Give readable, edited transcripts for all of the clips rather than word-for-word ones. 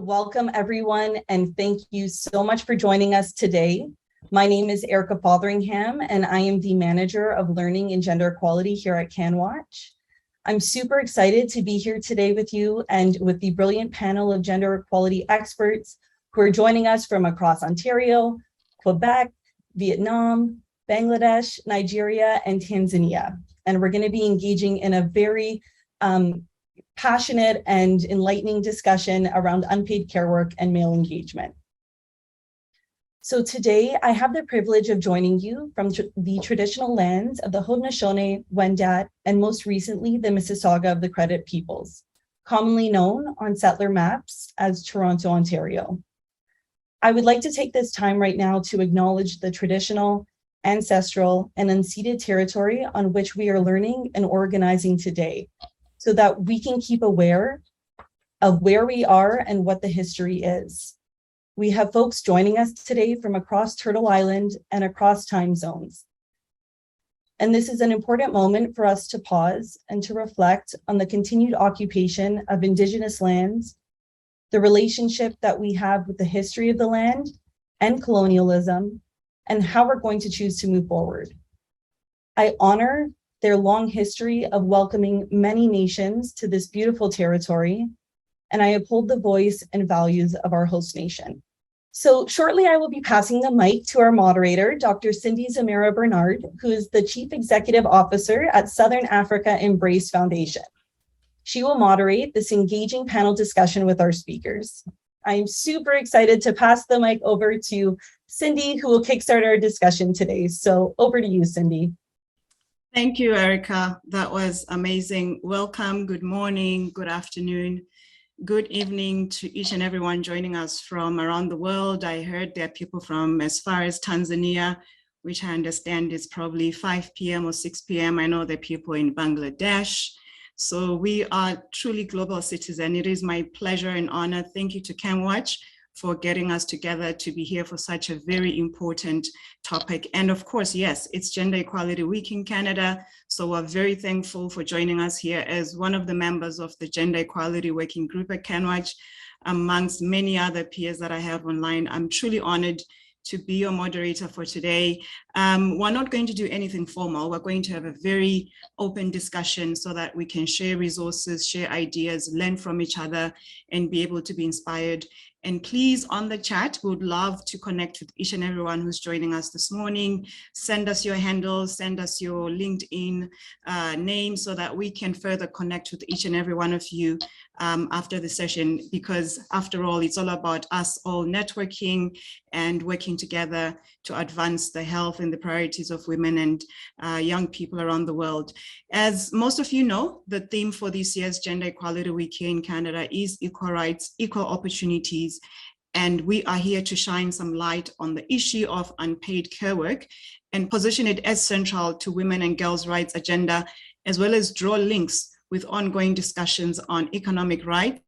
Welcome everyone, and thank you so much for joining us today. My name is Erica Fotheringham, and I am the Manager of Learning and Gender Equality here at CanWatch. I'm super excited to be here today with you and with the brilliant panel of gender equality experts who are joining us from across Ontario, Quebec, Vietnam, Bangladesh, Nigeria, and Tanzania. And we're going to be engaging in a very passionate and enlightening discussion around unpaid care work and male engagement. So today I have the privilege of joining you from the traditional lands of the Haudenosaunee, Wendat, and most recently the Mississauga of the Credit Peoples, commonly known on settler maps as Toronto, Ontario. I would like to take this time right now to acknowledge the traditional, ancestral, and unceded territory on which we are learning and organizing today, so that we can keep aware of where we are and what the history is. We have folks joining us today from across Turtle Island and across time zones. And this is an important moment for us to pause and to reflect on the continued occupation of Indigenous lands, the relationship that we have with the history of the land and colonialism, and how we're going to choose to move forward. I honor their long history of welcoming many nations to this beautiful territory, and I uphold the voice and values of our host nation. So shortly, I will be passing the mic to our moderator, Dr. Cindy Zamira Bernard, who is the Chief Executive Officer at Southern Africa Embrace Foundation. She will moderate this engaging panel discussion with our speakers. I am super excited to pass the mic over to Cindy, who will kickstart our discussion today. So over to you, Cindy. Thank you, Erica. That was amazing. Welcome, good morning, good afternoon, good evening to each and everyone joining us from around the world. I heard there are people from as far as Tanzania, which I understand is probably 5 p.m. or 6 p.m. I know there are people in Bangladesh. So we are truly global citizens. It is my pleasure and honor. Thank you to CanWatch for getting us together to be here for such a very important topic. And of course, yes, it's Gender Equality Week in Canada. So we're very thankful for joining us here as one of the members of the Gender Equality Working Group at CanWatch, amongst many other peers that I have online. I'm truly honored to be your moderator for today. We're not going to do anything formal. We're going to have a very open discussion so that we can share resources, share ideas, learn from each other, and be able to be inspired. And please, on the chat, we would love to connect with each and everyone who's joining us this morning. Send us your handles, send us your LinkedIn name so that we can further connect with each and every one of you after the session, because after all, it's all about us all networking and working together to advance the health and the priorities of women and young people around the world. As most of you know, the theme for this year's Gender Equality Week here in Canada is equal rights, equal opportunities. And we are here to shine some light on the issue of unpaid care work and position it as central to women and girls' rights agenda, as well as draw links with ongoing discussions on economic rights,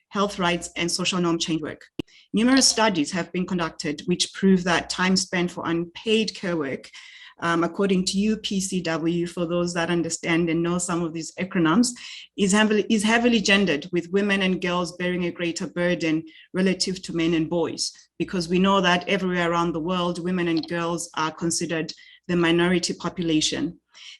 health rights, and social norm change work. Numerous studies have been conducted which prove that time spent for unpaid care work, according to UPCW, for those that understand and know some of these acronyms, is heavily gendered, with women and girls bearing a greater burden relative to men and boys, because we know that everywhere around the world, women and girls are considered the minority population.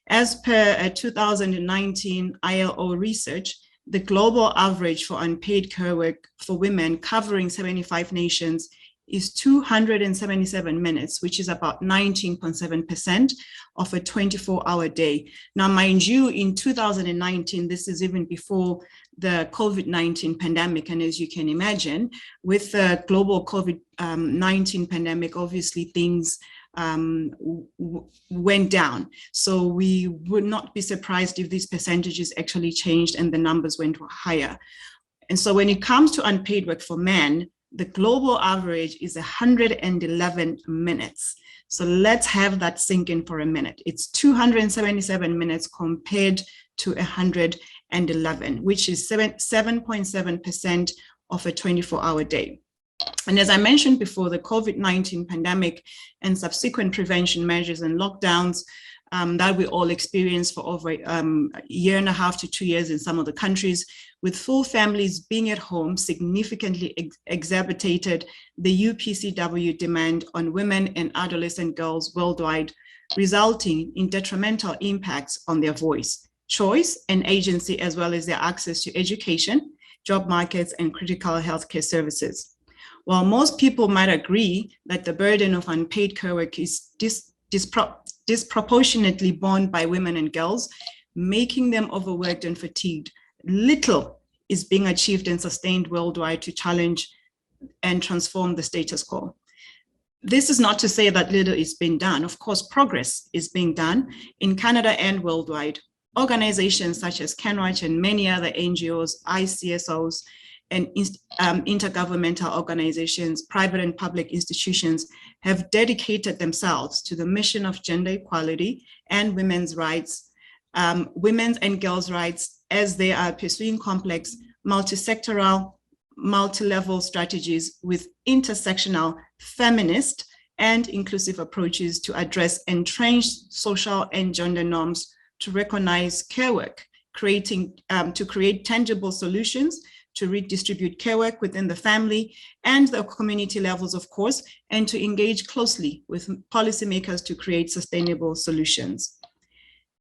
As per a 2019 ILO research, the global average for unpaid care work for women covering 75 nations is 277 minutes, which is about 19.7% of a 24-hour day. Now, mind you, in 2019, this is even before the COVID-19 pandemic. And as you can imagine, with the global COVID-19 pandemic, obviously things went down. So we would not be surprised if these percentages actually changed and the numbers went higher. And so when it comes to unpaid work for men, the global average is 111 minutes. So let's have that sink in for a minute. It's 277 minutes compared to 111, which is 7.7% of a 24-hour day. And as I mentioned before, the COVID-19 pandemic and subsequent prevention measures and lockdowns that we all experience for over a year and a half to 2 years in some of the countries, with full families being at home, significantly exacerbated the UPCW demand on women and adolescent girls worldwide, resulting in detrimental impacts on their voice, choice, and agency, as well as their access to education, job markets, and critical healthcare services. While most people might agree that the burden of unpaid care work is disproportionately borne by women and girls, making them overworked and fatigued, little is being achieved and sustained worldwide to challenge and transform the status quo. This is not to say that little is being done. Of course, progress is being done in Canada and worldwide. Organizations such as CanWatch and many other NGOs, ICSOs, and intergovernmental organizations, private and public institutions have dedicated themselves to the mission of gender equality and women's rights, women's and girls' rights, as they are pursuing complex, multi-sectoral, multi-level strategies with intersectional, feminist, and inclusive approaches to address entrenched social and gender norms, to recognize care work, to create tangible solutions, to redistribute care work within the family and the community levels, of course, and to engage closely with policymakers to create sustainable solutions.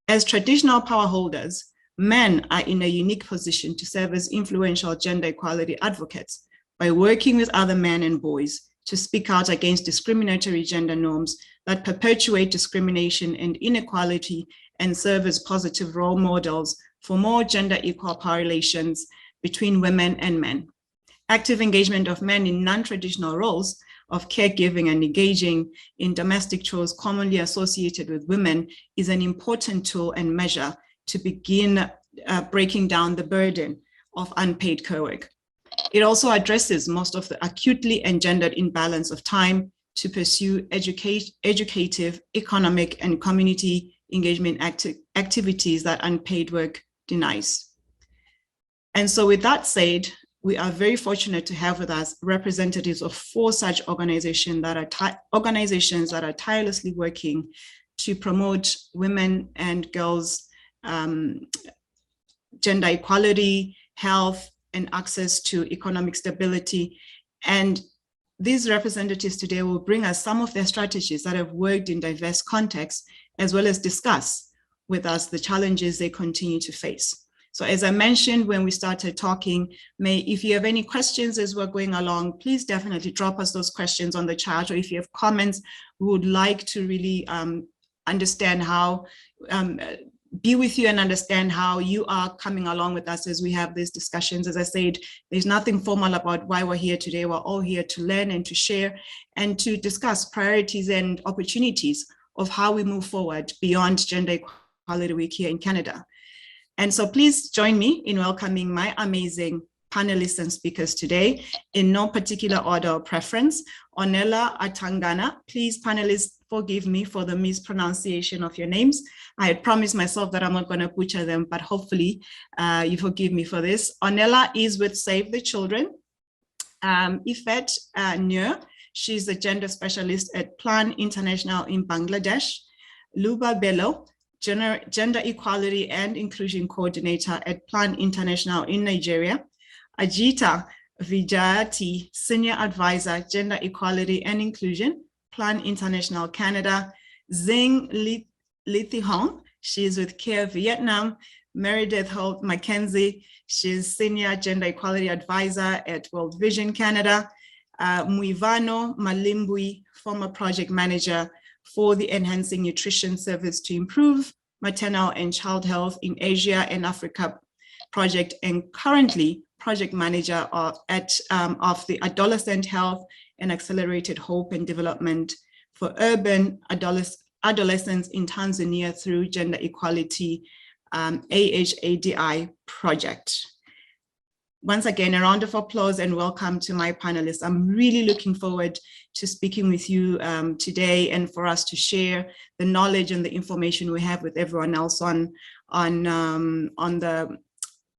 As traditional power holders, men are in a unique position to serve as influential gender equality advocates by working with other men and boys to speak out against discriminatory gender norms that perpetuate discrimination and inequality and serve as positive role models for more gender equal power relations between women and men. Active engagement of men in non-traditional roles of caregiving and engaging in domestic chores commonly associated with women is an important tool and measure to begin breaking down the burden of unpaid care work. It also addresses most of the acutely engendered imbalance of time to pursue educative, economic, and community engagement activities that unpaid work denies. And so with that said, we are very fortunate to have with us representatives of 4 such organizations that are tirelessly working to promote women and girls' gender equality, health, and access to economic stability. And these representatives today will bring us some of their strategies that have worked in diverse contexts, as well as discuss with us the challenges they continue to face. So as I mentioned when we started talking, if you have any questions as we're going along, please definitely drop us those questions on the chat, or if you have comments, we would like to really understand how, be with you and understand how you are coming along with us as we have these discussions. As I said, there's nothing formal about why we're here today. We're all here to learn and to share and to discuss priorities and opportunities of how we move forward beyond Gender Equality Week here in Canada. And so please join me in welcoming my amazing panelists and speakers today in no particular order or preference. Ornella Atangana, please panelists, forgive me for the mispronunciation of your names. I had promised myself that I'm not going to butcher them, but hopefully you forgive me for this. Ornella is with Save the Children. Ifet Nur, she's a gender specialist at Plan International in Bangladesh. Luba Bello, Gender Equality and Inclusion Coordinator at Plan International in Nigeria. Ajita Vijayati, Senior Advisor, Gender Equality and Inclusion, Plan International Canada. Zing Lithihong, she's with CARE Vietnam. Meredith Holt Mackenzie, she's Senior Gender Equality Advisor at World Vision Canada. Muivano Malimbui, former Project Manager for the Enhancing Nutrition Service to Improve Maternal and Child Health in Asia and Africa project, and currently Project Manager of the Adolescent Health and Accelerated Hope and Development for Urban Adolescents in Tanzania through Gender Equality AHADI project. Once again, a round of applause and welcome to my panelists. I'm really looking forward to speaking with you today and for us to share the knowledge and the information we have with everyone else on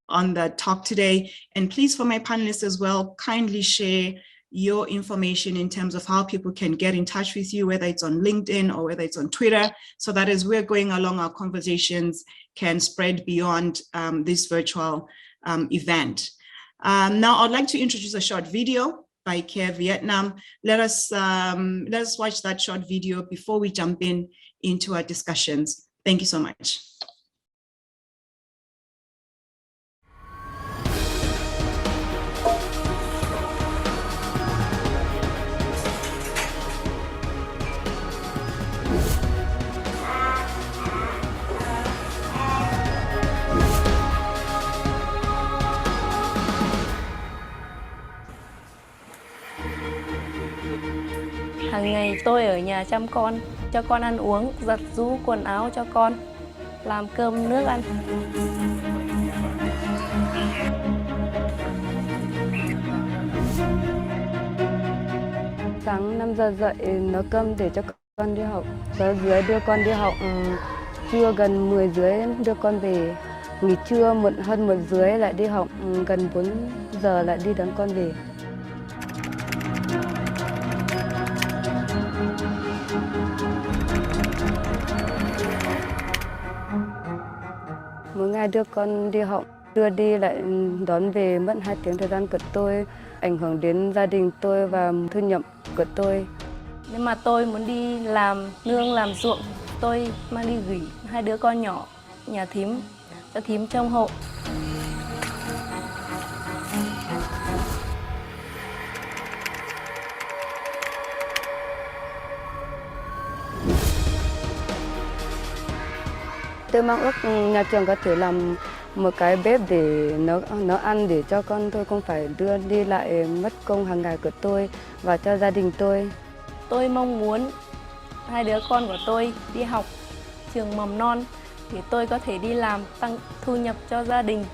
the talk today. And please, for my panelists as well, kindly share your information in terms of how people can get in touch with you, whether it's on LinkedIn or whether it's on Twitter, so that as we're going along, our conversations can spread beyond this virtual event. Now, I'd like to introduce a short video by Care Vietnam. Let us watch that short video before we jump into our discussions. Thank you so much. Hàng ngày tôi ở nhà chăm con, cho con ăn uống, giặt giũ quần áo cho con, làm cơm nước ăn. Sáng 5 giờ dậy nấu cơm để cho con đi học. Tối dưới đưa con đi học, trưa gần 10 rưỡi đưa con về. Nghỉ trưa hơn 1 rưỡi lại đi học, gần 4 giờ lại đi đón con về. Mỗi ngày đưa con đi học, đưa đi lại đón về mất 2 tiếng thời gian của tôi, ảnh hưởng đến gia đình tôi và thu nhập của tôi. Nếu mà tôi muốn đi làm nương làm ruộng, tôi mang đi gửi 2 đứa con nhỏ nhà thím, cho thím trông hộ. Tôi mong ước nhà trường có thể làm một cái bếp để nấu ăn để cho con tôi không phải đưa đi lại mất công hàng ngày của tôi và cho gia đình tôi. Tôi mong muốn 2 đứa con của tôi đi học trường mầm non thì tôi có thể đi làm tăng thu nhập cho gia đình.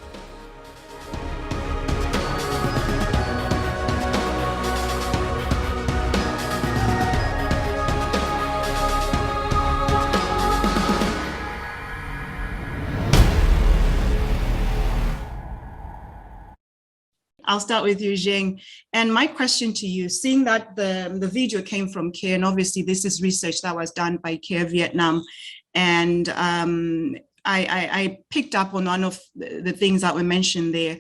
I'll start with you, Jing. And my question to you, seeing that the video came from CARE, and obviously this is research that was done by CARE Vietnam, and I picked up on one of the things that were mentioned there.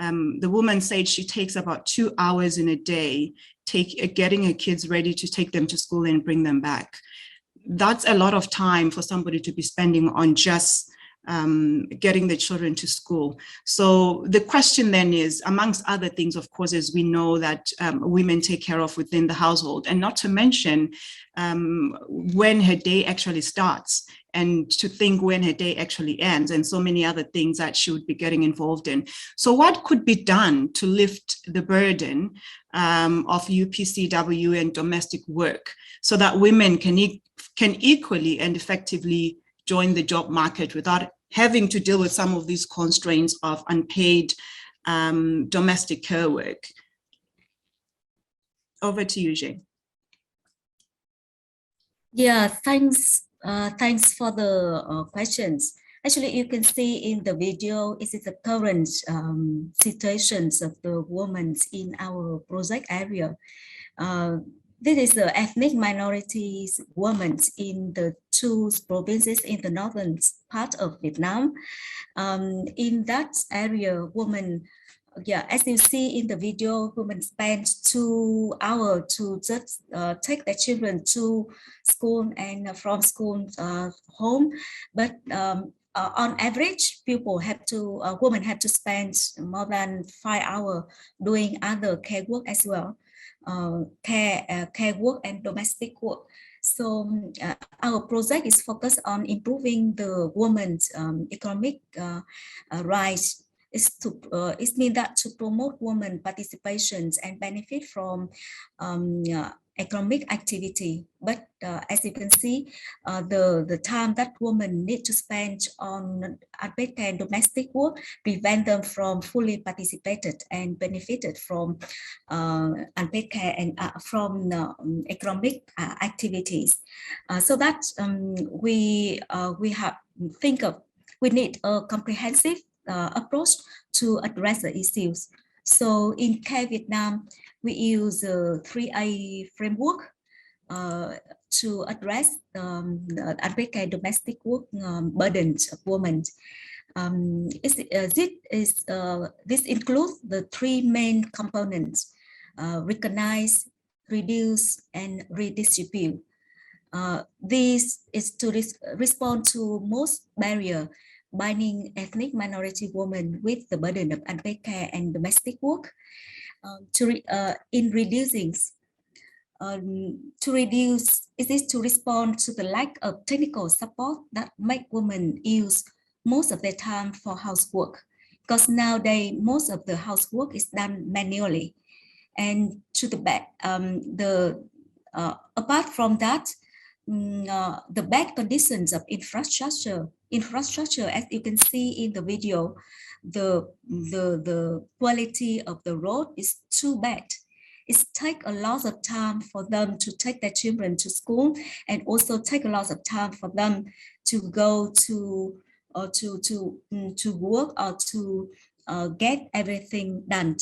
The woman said she takes about 2 hours in a day, getting her kids ready to take them to school and bring them back. That's a lot of time for somebody to be spending on just getting the children to school. So the question then is, amongst other things, of course, as we know that women take care of within the household, and not to mention when her day actually starts, and to think when her day actually ends, and so many other things that she would be getting involved in. So what could be done to lift the burden of UPCW and domestic work so that women can equally and effectively join the job market without having to deal with some of these constraints of unpaid domestic care work? Over to you, Jane. Yeah, thanks for the questions. Actually, you can see in the video, it is the current situations of the women in our project area. This is the ethnic minorities women in the 2 provinces in the northern part of Vietnam. In that area, women, as you see in the video, women spend 2 hours to just take their children to school and from school home. But on average, women have to spend more than 5 hours doing other care work as well. Care work and domestic work. So our project is focused on improving the women's economic rights. It means that to promote women participations and benefit from economic activity. But as you can see, the time that women need to spend on unpaid care and domestic work prevent them from fully participated and benefited from unpaid care and from economic activities. So that we need a comprehensive approach to address the issues. So in Care Vietnam, we use a 3A framework to address the unpaid care domestic work burdens of women. This includes the three main components: recognize, reduce, and redistribute. This is to respond to most barrier binding ethnic minority women with the burden of unpaid care and domestic work. In reducing, to reduce, it is to respond to the lack of technical support that make women use most of their time for housework, because nowadays most of the housework is done manually. And to the back, apart from that, the bad conditions of infrastructure, as you can see in the video, the quality of the road is too bad. It takes a lot of time for them to take their children to school, and also take a lot of time for them to go to work or to get everything done.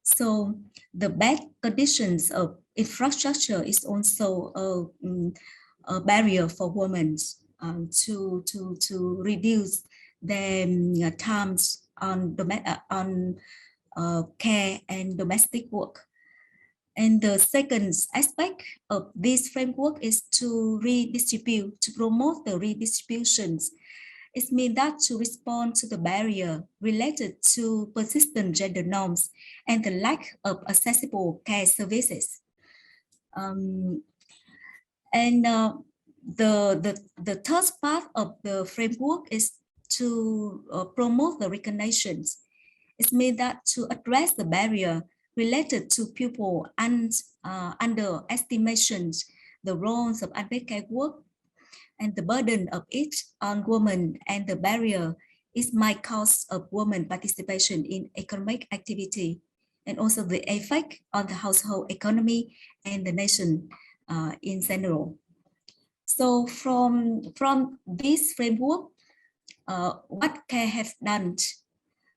So the bad conditions of infrastructure is also a barrier for women to reduce their times on care and domestic work. And the second aspect of this framework is to redistribute, to promote the redistributions. It means that to respond to the barrier related to persistent gender norms and the lack of accessible care services. The third part of the framework is to promote the recognitions. It means that to address the barrier related to people and underestimations the roles of unpaid care work and the burden of it on women, and the barrier is my cause of women participation in economic activity, and also the effect on the household economy and the nation in general. So from this framework, what CARE have done,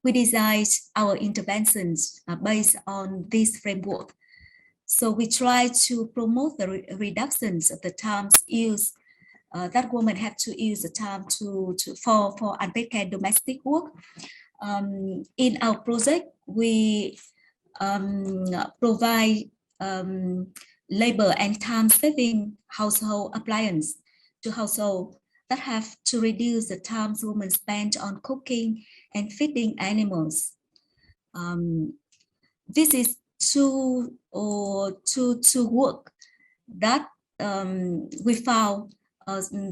we designed our interventions based on this framework. So we try to promote the reductions of the times used that women have to use the time for unpaid care domestic work. In our project, we provide labor and time-saving household appliance to households that have to reduce the time women spend on cooking and feeding animals. This is to work that we found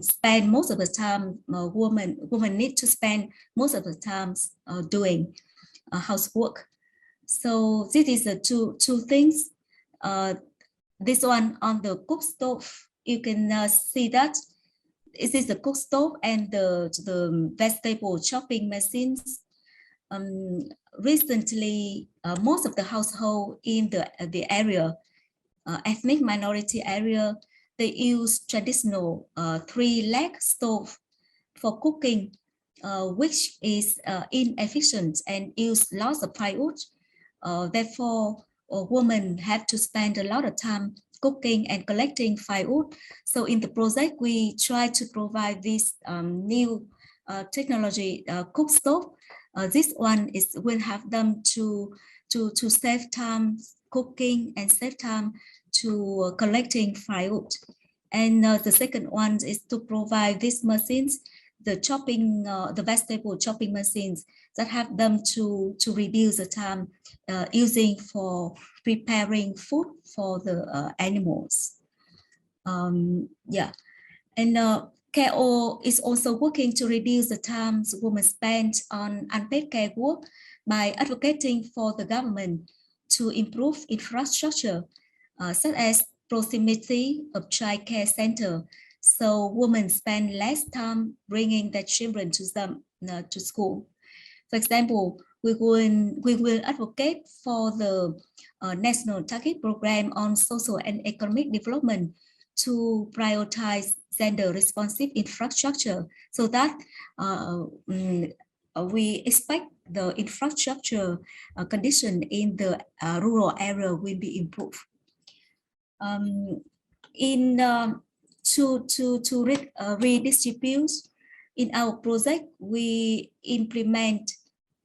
spend most of the time, women need to spend most of the time doing housework. So this is the two things. This one on the cook stove, you can see that this is the cook stove and the vegetable chopping machines. Recently, most of the household in the area, ethnic minority area, they use traditional 3-leg stove for cooking, which is inefficient and use lots of firewood. Therefore, women have to spend a lot of time cooking and collecting firewood. So in the project, we try to provide this new technology cook stove. This one will have them to save time cooking and save time to collecting firewood. And the second one is to provide these machines, the chopping, the vegetable chopping machines that have them to reduce the time using for preparing food for the animals. Yeah, and KO is also working to reduce the time women spend on unpaid care work by advocating for the government to improve infrastructure, such as proximity of child care center, so women spend less time bringing their children to school. For example, we will advocate for the National Target Program on Social and Economic Development to prioritize gender responsive infrastructure, so that we expect the infrastructure condition in the rural area will be improved. To redistribute, in our project, we implement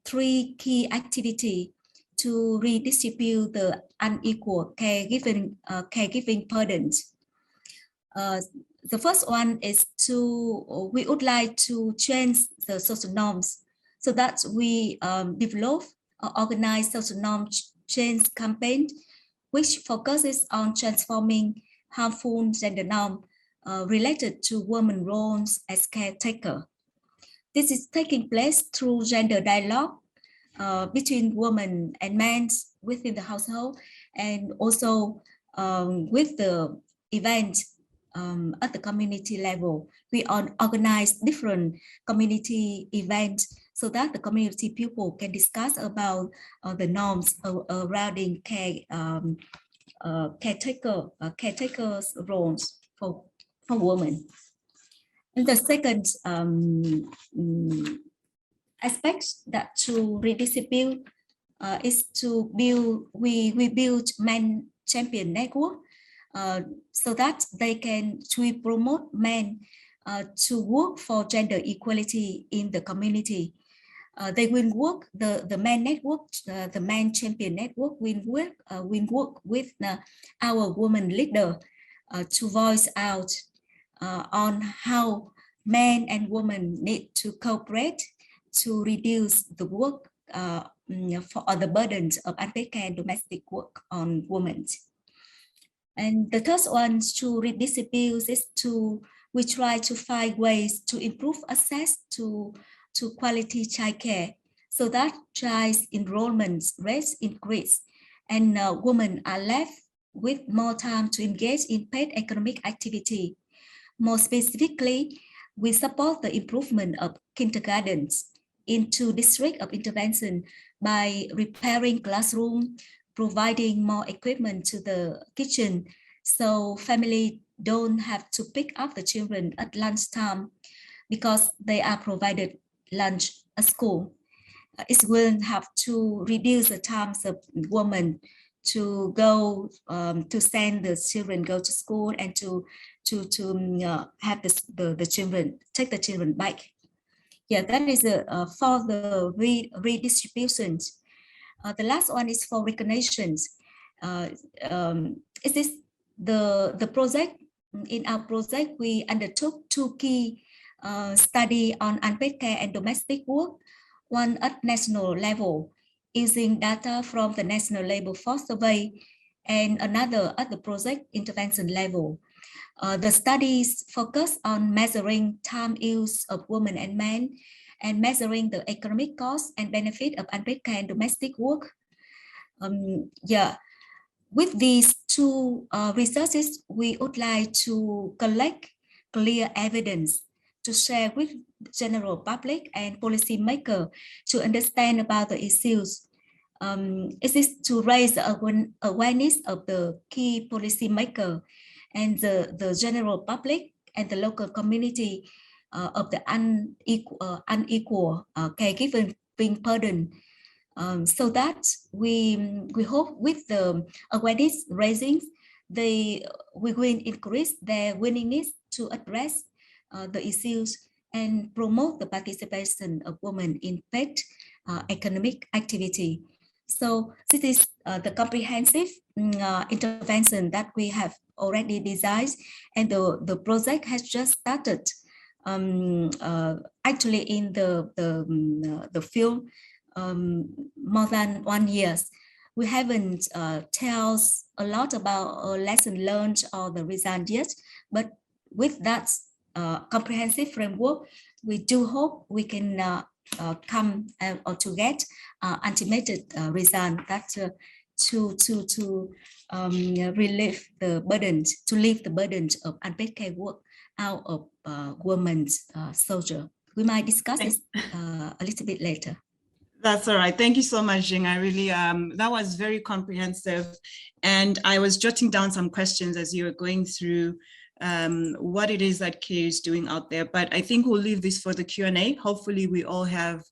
3 key activities to redistribute the unequal caregiving burdens. The first one is we would like to change the social norms so that we develop or organize social norm change campaign, which focuses on transforming harmful gender norm related to women roles as caretaker. This is taking place through gender dialogue between women and men within the household, and also with the event at the community level. We organize different community events so that the community people can discuss about the norms surrounding caretakers roles for women. And the second aspect that to redistribute is to build, we build men champion network so that we promote men to work for gender equality in the community. They will work, the men network, the men champion network will work with our women leader to voice out on how men and women need to cooperate to reduce the work for the burdens of unpaid care and domestic work on women. And the third one to redistribute is we try to find ways to improve access to quality childcare so that child enrollment rates increase and women are left with more time to engage in paid economic activity. More specifically, we support the improvement of kindergartens into district of intervention by repairing classroom, providing more equipment to the kitchen so family don't have to pick up the children at lunchtime because they are provided lunch at school. It will have to reduce the times of women to go to send the children go to school and to have the children, take the children back. Yeah, that is for the redistribution. The last one is for recognitions. Is this the project? In our project, we undertook 2 key study on unpaid care and domestic work, one at national level using data from the National Labor Force Survey and another at the project intervention level. The studies focus on measuring time use of women and men and measuring the economic cost and benefit of unpaid care and domestic work. With these 2 researches, we would like to collect clear evidence to share with the general public and policymaker to understand about the issues. It is to raise the awareness of the key policymaker and the general public and the local community of the unequal caregiving burden. So that we hope with the awareness raising, we will increase their willingness to address the issues and promote the participation of women in paid economic activity. So this is the comprehensive intervention that we have already designed, and the project has just started actually in the field more than 1 year. We haven't tell a lot about lesson learned or the result yet, but with that comprehensive framework, we do hope we can come or to get ultimate result that to relieve the burdens, to lift the burdens of unpaid care work out of women's soldier. We might discuss this a little bit later. That's all right. Thank you so much, Jing. I really, that was very comprehensive. And I was jotting down some questions as you were going through what it is that CARE is doing out there. But I think we'll leave this for the Q&A. Hopefully we all have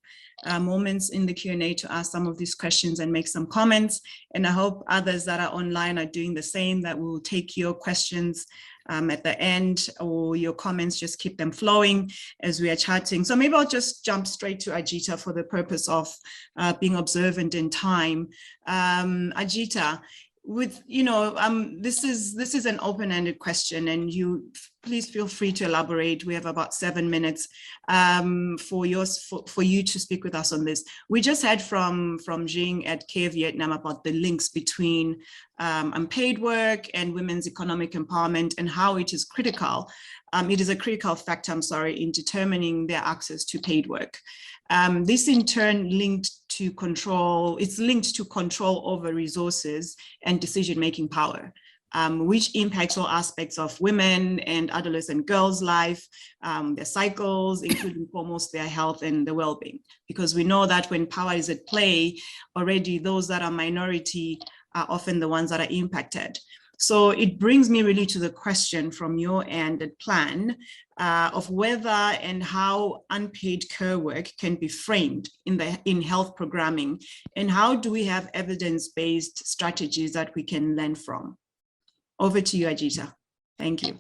moments in the Q&A to ask some of these questions and make some comments. And I hope others that are online are doing the same, that we'll take your questions at the end, or your comments, just keep them flowing as we are chatting. So maybe I'll just jump straight to Ajita for the purpose of being observant in time. Ajita, with, this is an open-ended question, and you please feel free to elaborate. We have about 7 minutes for you to speak with us on this. We just heard from Jing at Care Vietnam about the links between unpaid work and women's economic empowerment, and how it is critical. It is a critical factor, in determining their access to paid work. This in turn linked to control over resources and decision-making power, which impacts all aspects of women and adolescent girls' life, their cycles, including foremost their health and their well-being. Because we know that when power is at play, already those that are minority are often the ones that are impacted. So it brings me really to the question from your end at Plan of whether and how unpaid care work can be framed in health programming, and how do we have evidence-based strategies that we can learn from? Over to you, Ajita. Thank you.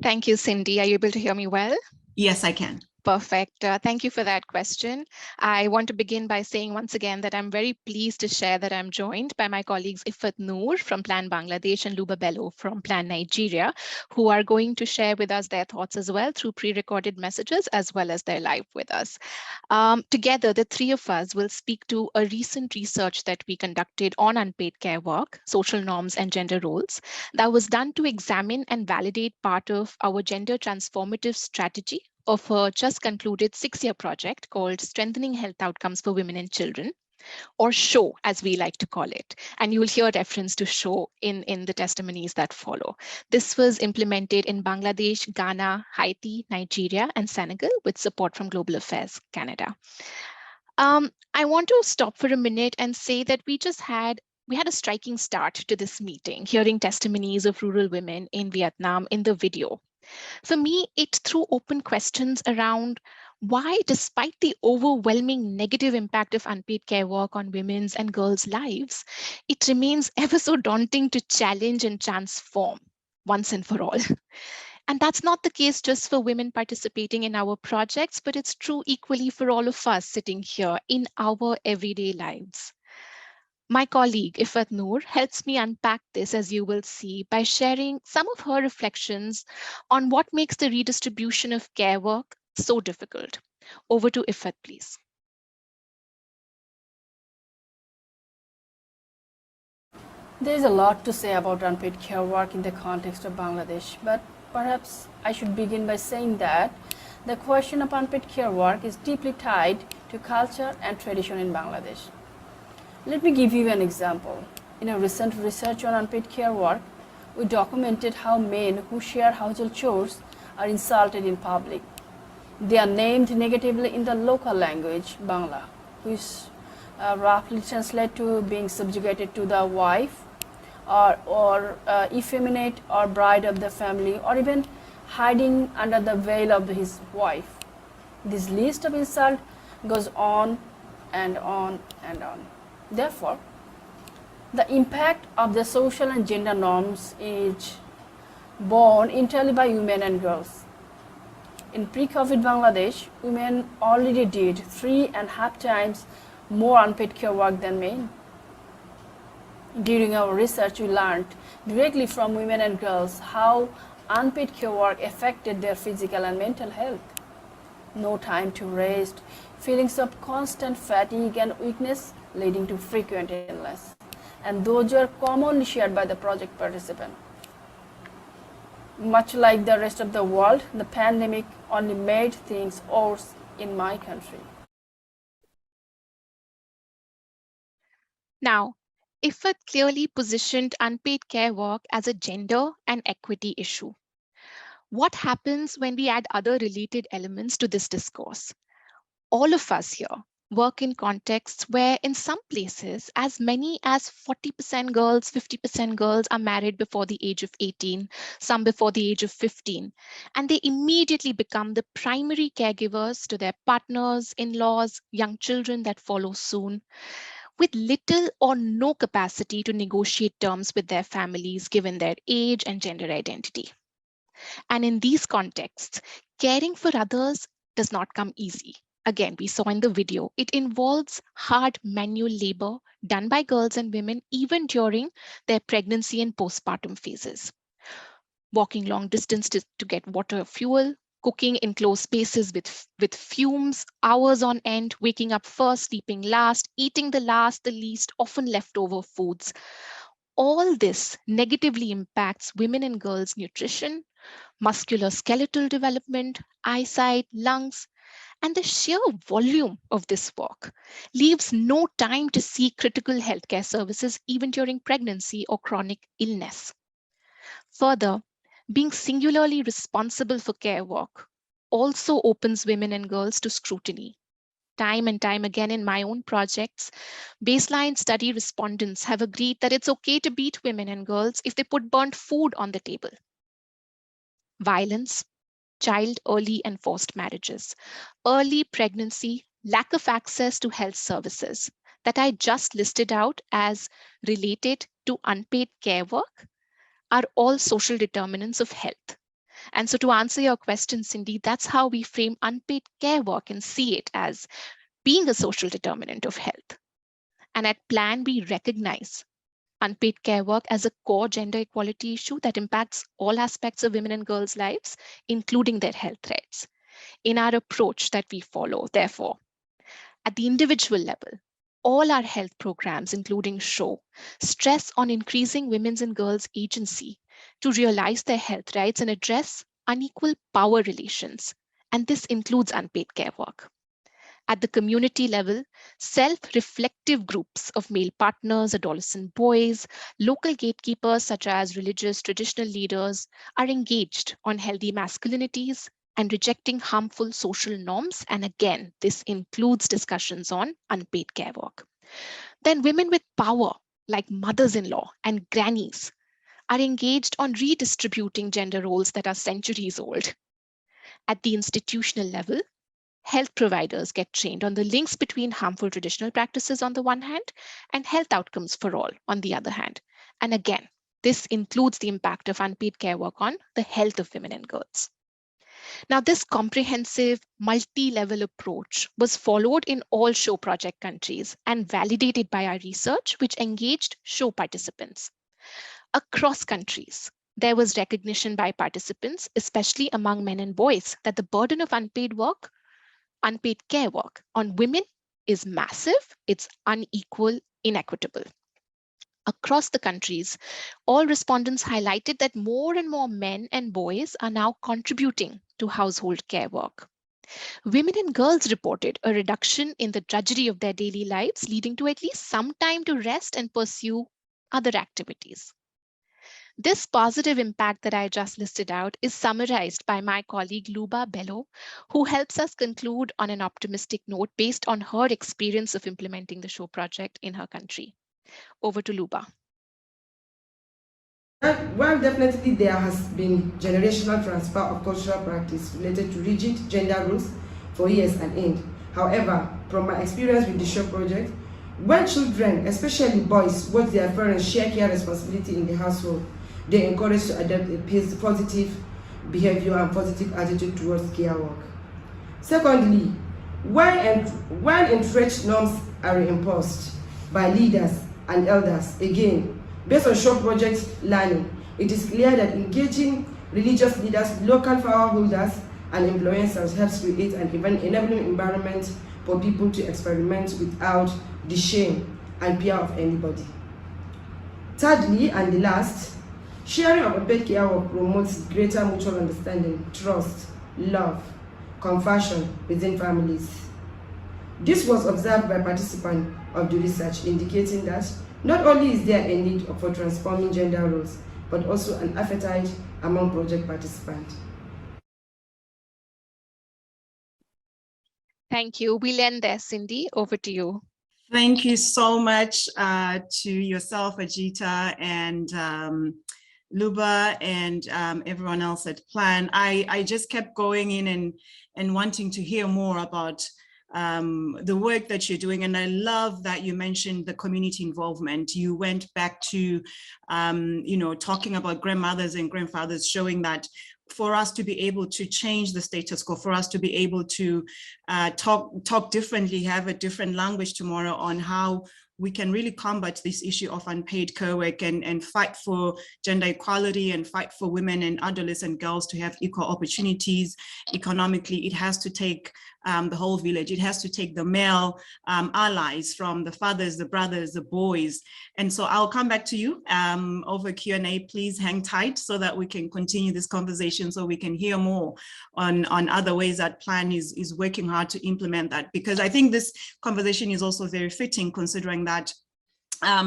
Thank you, Cindy. Are you able to hear me well? Yes, I can. Perfect. Thank you for that question. I want to begin by saying once again that I'm very pleased to share that I'm joined by my colleagues Ifat Noor from Plan Bangladesh and Luba Bello from Plan Nigeria, who are going to share with us their thoughts as well through pre-recorded messages as well as their live with us. Together, the three of us will speak to a recent research that we conducted on unpaid care work, social norms and gender roles, that was done to examine and validate part of our gender transformative strategy of a just concluded 6-year project called Strengthening Health Outcomes for Women and Children, or SHOW, as we like to call it. And you will hear reference to SHOW in the testimonies that follow. This was implemented in Bangladesh, Ghana, Haiti, Nigeria, and Senegal with support from Global Affairs Canada. I want to stop for a minute and say that we had a striking start to this meeting, hearing testimonies of rural women in Vietnam in the video. For me, it threw open questions around why, despite the overwhelming negative impact of unpaid care work on women's and girls' lives, it remains ever so daunting to challenge and transform once and for all. And that's not the case just for women participating in our projects, but it's true equally for all of us sitting here in our everyday lives. My colleague, Ifat Noor, helps me unpack this, as you will see, by sharing some of her reflections on what makes the redistribution of care work so difficult. Over to Ifat, please. There is a lot to say about unpaid care work in the context of Bangladesh, but perhaps I should begin by saying that the question of unpaid care work is deeply tied to culture and tradition in Bangladesh. Let me give you an example. In a recent research on unpaid care work, we documented how men who share household chores are insulted in public. They are named negatively in the local language, Bangla, which roughly translates to being subjugated to the wife, or effeminate or bride of the family, or even hiding under the veil of his wife. This list of insult goes on and on and on. Therefore, the impact of the social and gender norms is borne entirely by women and girls. In pre-COVID Bangladesh, women already did 3.5 times more unpaid care work than men. During our research, we learned directly from women and girls how unpaid care work affected their physical and mental health. No time to rest, feelings of constant fatigue and weakness leading to frequent illness. And those were commonly shared by the project participant. Much like the rest of the world, the pandemic only made things worse in my country. Now, Ifat clearly positioned unpaid care work as a gender and equity issue. What happens when we add other related elements to this discourse? All of us here, work in contexts where in some places as many as 40% girls, 50% girls are married before the age of 18, some before the age of 15, and they immediately become the primary caregivers to their partners, in-laws, young children that follow soon, with little or no capacity to negotiate terms with their families given their age and gender identity. And in these contexts, caring for others does not come easy. Again, we saw in the video, it involves hard manual labor done by girls and women even during their pregnancy and postpartum phases. Walking long distance to get water or fuel, cooking in closed spaces with fumes, hours on end, waking up first, sleeping last, eating the last, the least, often leftover foods. All this negatively impacts women and girls' nutrition, musculoskeletal development, eyesight, lungs, and the sheer volume of this work leaves no time to seek critical healthcare services even during pregnancy or chronic illness. Further, being singularly responsible for care work also opens women and girls to scrutiny. Time and time again in my own projects, baseline study respondents have agreed that it's okay to beat women and girls if they put burnt food on the table. Violence, child early and forced marriages, early pregnancy, lack of access to health services that I just listed out as related to unpaid care work are all social determinants of health. And so to answer your question, Cindy, that's how we frame unpaid care work and see it as being a social determinant of health. And at Plan, we recognize unpaid care work as a core gender equality issue that impacts all aspects of women and girls' lives, including their health threats. In our approach that we follow, therefore, at the individual level, all our health programs, including SHOW, stress on increasing women's and girls' agency to realize their health rights and address unequal power relations. And this includes unpaid care work. At the community level, self-reflective groups of male partners, adolescent boys, local gatekeepers such as religious traditional leaders are engaged on healthy masculinities and rejecting harmful social norms. And again, this includes discussions on unpaid care work. Then women with power, like mothers-in-law and grannies, are engaged on redistributing gender roles that are centuries old. At the institutional level, health providers get trained on the links between harmful traditional practices on the one hand and health outcomes for all on the other hand. And again, this includes the impact of unpaid care work on the health of women and girls. Now, this comprehensive multi-level approach was followed in all SHOW project countries and validated by our research, which engaged SHOW participants. Across countries, there was recognition by participants, especially among men and boys, that the burden of unpaid care work on women is massive, it's unequal, inequitable. Across the countries, all respondents highlighted that more and more men and boys are now contributing to household care work. Women and girls reported a reduction in the drudgery of their daily lives, leading to at least some time to rest and pursue other activities. This positive impact that I just listed out is summarized by my colleague Luba Bello, who helps us conclude on an optimistic note based on her experience of implementing the SHOW project in her country. Over to Luba. Well, definitely there has been generational transfer of cultural practice related to rigid gender roles for years and end. However, from my experience with the SHOW project, when children, especially boys, watch their parents share care responsibility in the household, they encourage to adopt a positive behavior and positive attitude towards care work. Secondly, when entrenched norms are imposed by leaders and elders, again, based on SHOW project learning, it is clear that engaging religious leaders, local power holders, and influencers helps create an even enabling environment for people to experiment without the shame and fear of anybody. Thirdly, and the last, sharing of unpaid care work promotes greater mutual understanding, trust, love, compassion within families. This was observed by participants of the research, indicating that not only is there a need for transforming gender roles, but also an appetite among project participants. Thank you. We'll end there, Cindy. Over to you. Thank you so much to yourself, Ajita, and Luba, and everyone else at Plan. I just kept going in and wanting to hear more about the work that you're doing. And I love that you mentioned the community involvement. You went back to, talking about grandmothers and grandfathers, showing that for us to be able to change the status quo, for us to be able to talk differently, have a different language tomorrow on how we can really combat this issue of unpaid care work and fight for gender equality and fight for women and adolescent girls to have equal opportunities economically. It has to take the whole village. It has to take the male allies, from the fathers, the brothers, the boys. And so I'll come back to you over Q&A. Please hang tight so that we can continue this conversation, so we can hear more on other ways that Plan is working hard to implement that. Because I think this conversation is also very fitting, considering that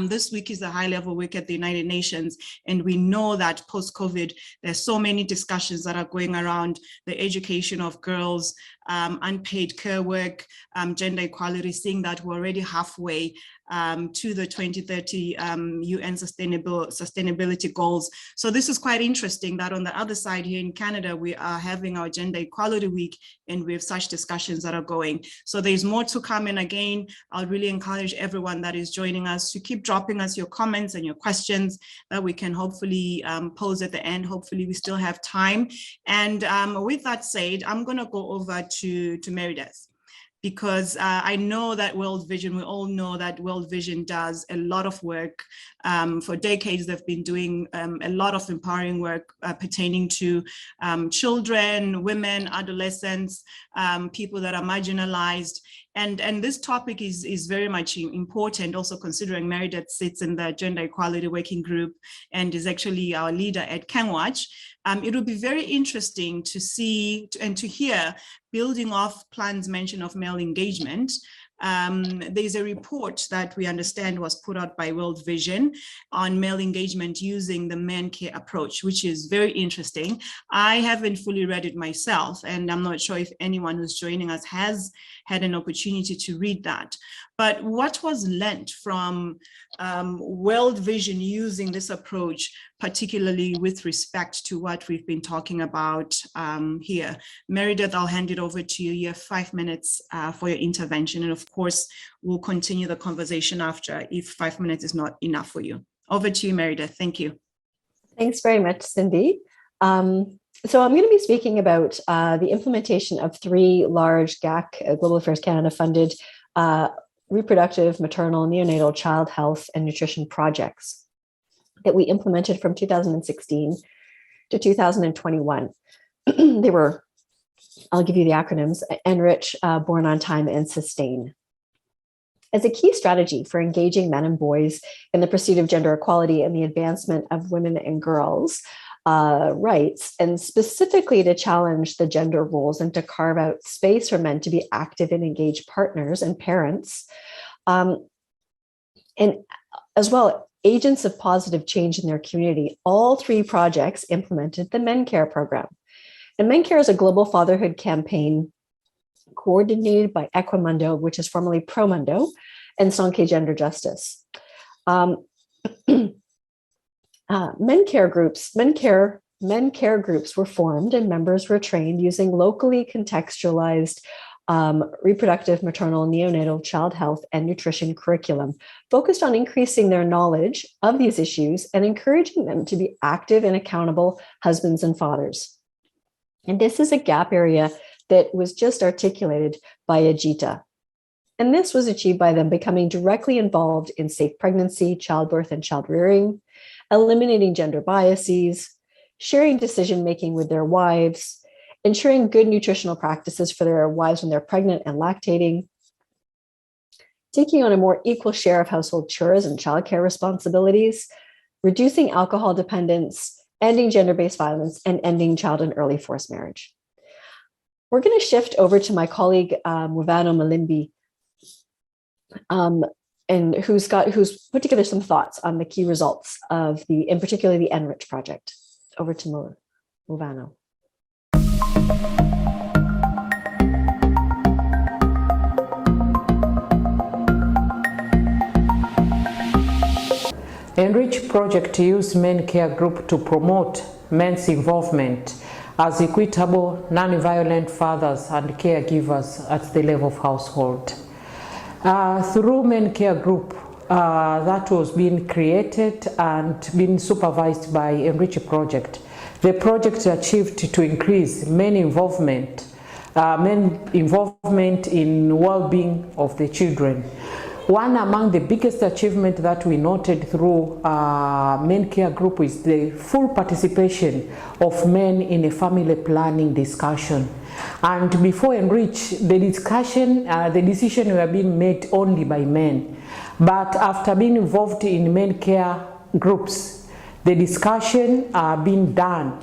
this week is the high-level week at the United Nations, and we know that post-COVID, there's so many discussions that are going around the education of girls, unpaid care work, gender equality, seeing that we're already halfway to the 2030 UN sustainability goals. So this is quite interesting that on the other side here in Canada, we are having our Gender Equality Week, and we have such discussions that are going. So there's more to come. And again, I'll really encourage everyone that is joining us to keep dropping us your comments and your questions that we can hopefully pose at the end. Hopefully we still have time. And with that said, I'm going to go over to Meredith, because I know that World Vision, we all know that World Vision does a lot of work. For decades, they've been doing a lot of empowering work pertaining to children, women, adolescents, people that are marginalized. And this topic is very much important, also considering Meredith sits in the Gender Equality Working Group and is actually our leader at CanWatch. It will be very interesting to see and to hear, building off Plan's mention of male engagement. There's a report that we understand was put out by World Vision on male engagement using the man care approach, which is very interesting. I haven't fully read it myself, and I'm not sure if anyone who's joining us has had an opportunity to read that. But what was learned from World Vision using this approach, particularly with respect to what we've been talking about here? Meredith, I'll hand it over to you. You have 5 minutes for your intervention. And of course, we'll continue the conversation after if 5 minutes is not enough for you. Over to you, Meredith. Thank you. Thanks very much, Cindy. So I'm going to be speaking about the implementation of 3 large GAC, Global Affairs Canada funded reproductive, maternal, neonatal, child health and nutrition projects that we implemented from 2016 to 2021. They were, I'll give you the acronyms: Enrich, Born on Time, and Sustain. As a key strategy for engaging men and boys in the pursuit of gender equality and the advancement of women and girls' rights, and specifically to challenge the gender roles and to carve out space for men to be active and engaged partners and parents, and as well agents of positive change in their community. All 3 projects implemented the Men Care program. And Men Care is a global fatherhood campaign coordinated by Equimundo, which is formerly Promundo, and Sonke Gender Justice. Men care groups were formed and members were trained using locally contextualized reproductive, maternal, neonatal, child health, and nutrition curriculum, focused on increasing their knowledge of these issues and encouraging them to be active and accountable husbands and fathers. And this is a gap area that was just articulated by Ajita. And this was achieved by them becoming directly involved in safe pregnancy, childbirth, and child rearing, eliminating gender biases, sharing decision-making with their wives, ensuring good nutritional practices for their wives when they're pregnant and lactating, taking on a more equal share of household chores and childcare responsibilities, reducing alcohol dependence, ending gender-based violence, and ending child and early forced marriage. We're going to shift over to my colleague, Muvano Malimbi, and who's put together some thoughts on the key results of in particular, the Enrich project. Over to Muvano. Enrich project used men care group to promote men's involvement as equitable, non-violent fathers and caregivers at the level of household. Through men care group that was being created and being supervised by Enrich project, the project achieved to increase men involvement in well-being of the children. One among the biggest achievements that we noted through men care group is the full participation of men in a family planning discussion. And before Enrich, the decision were being made only by men. But after being involved in men care groups, the discussion being done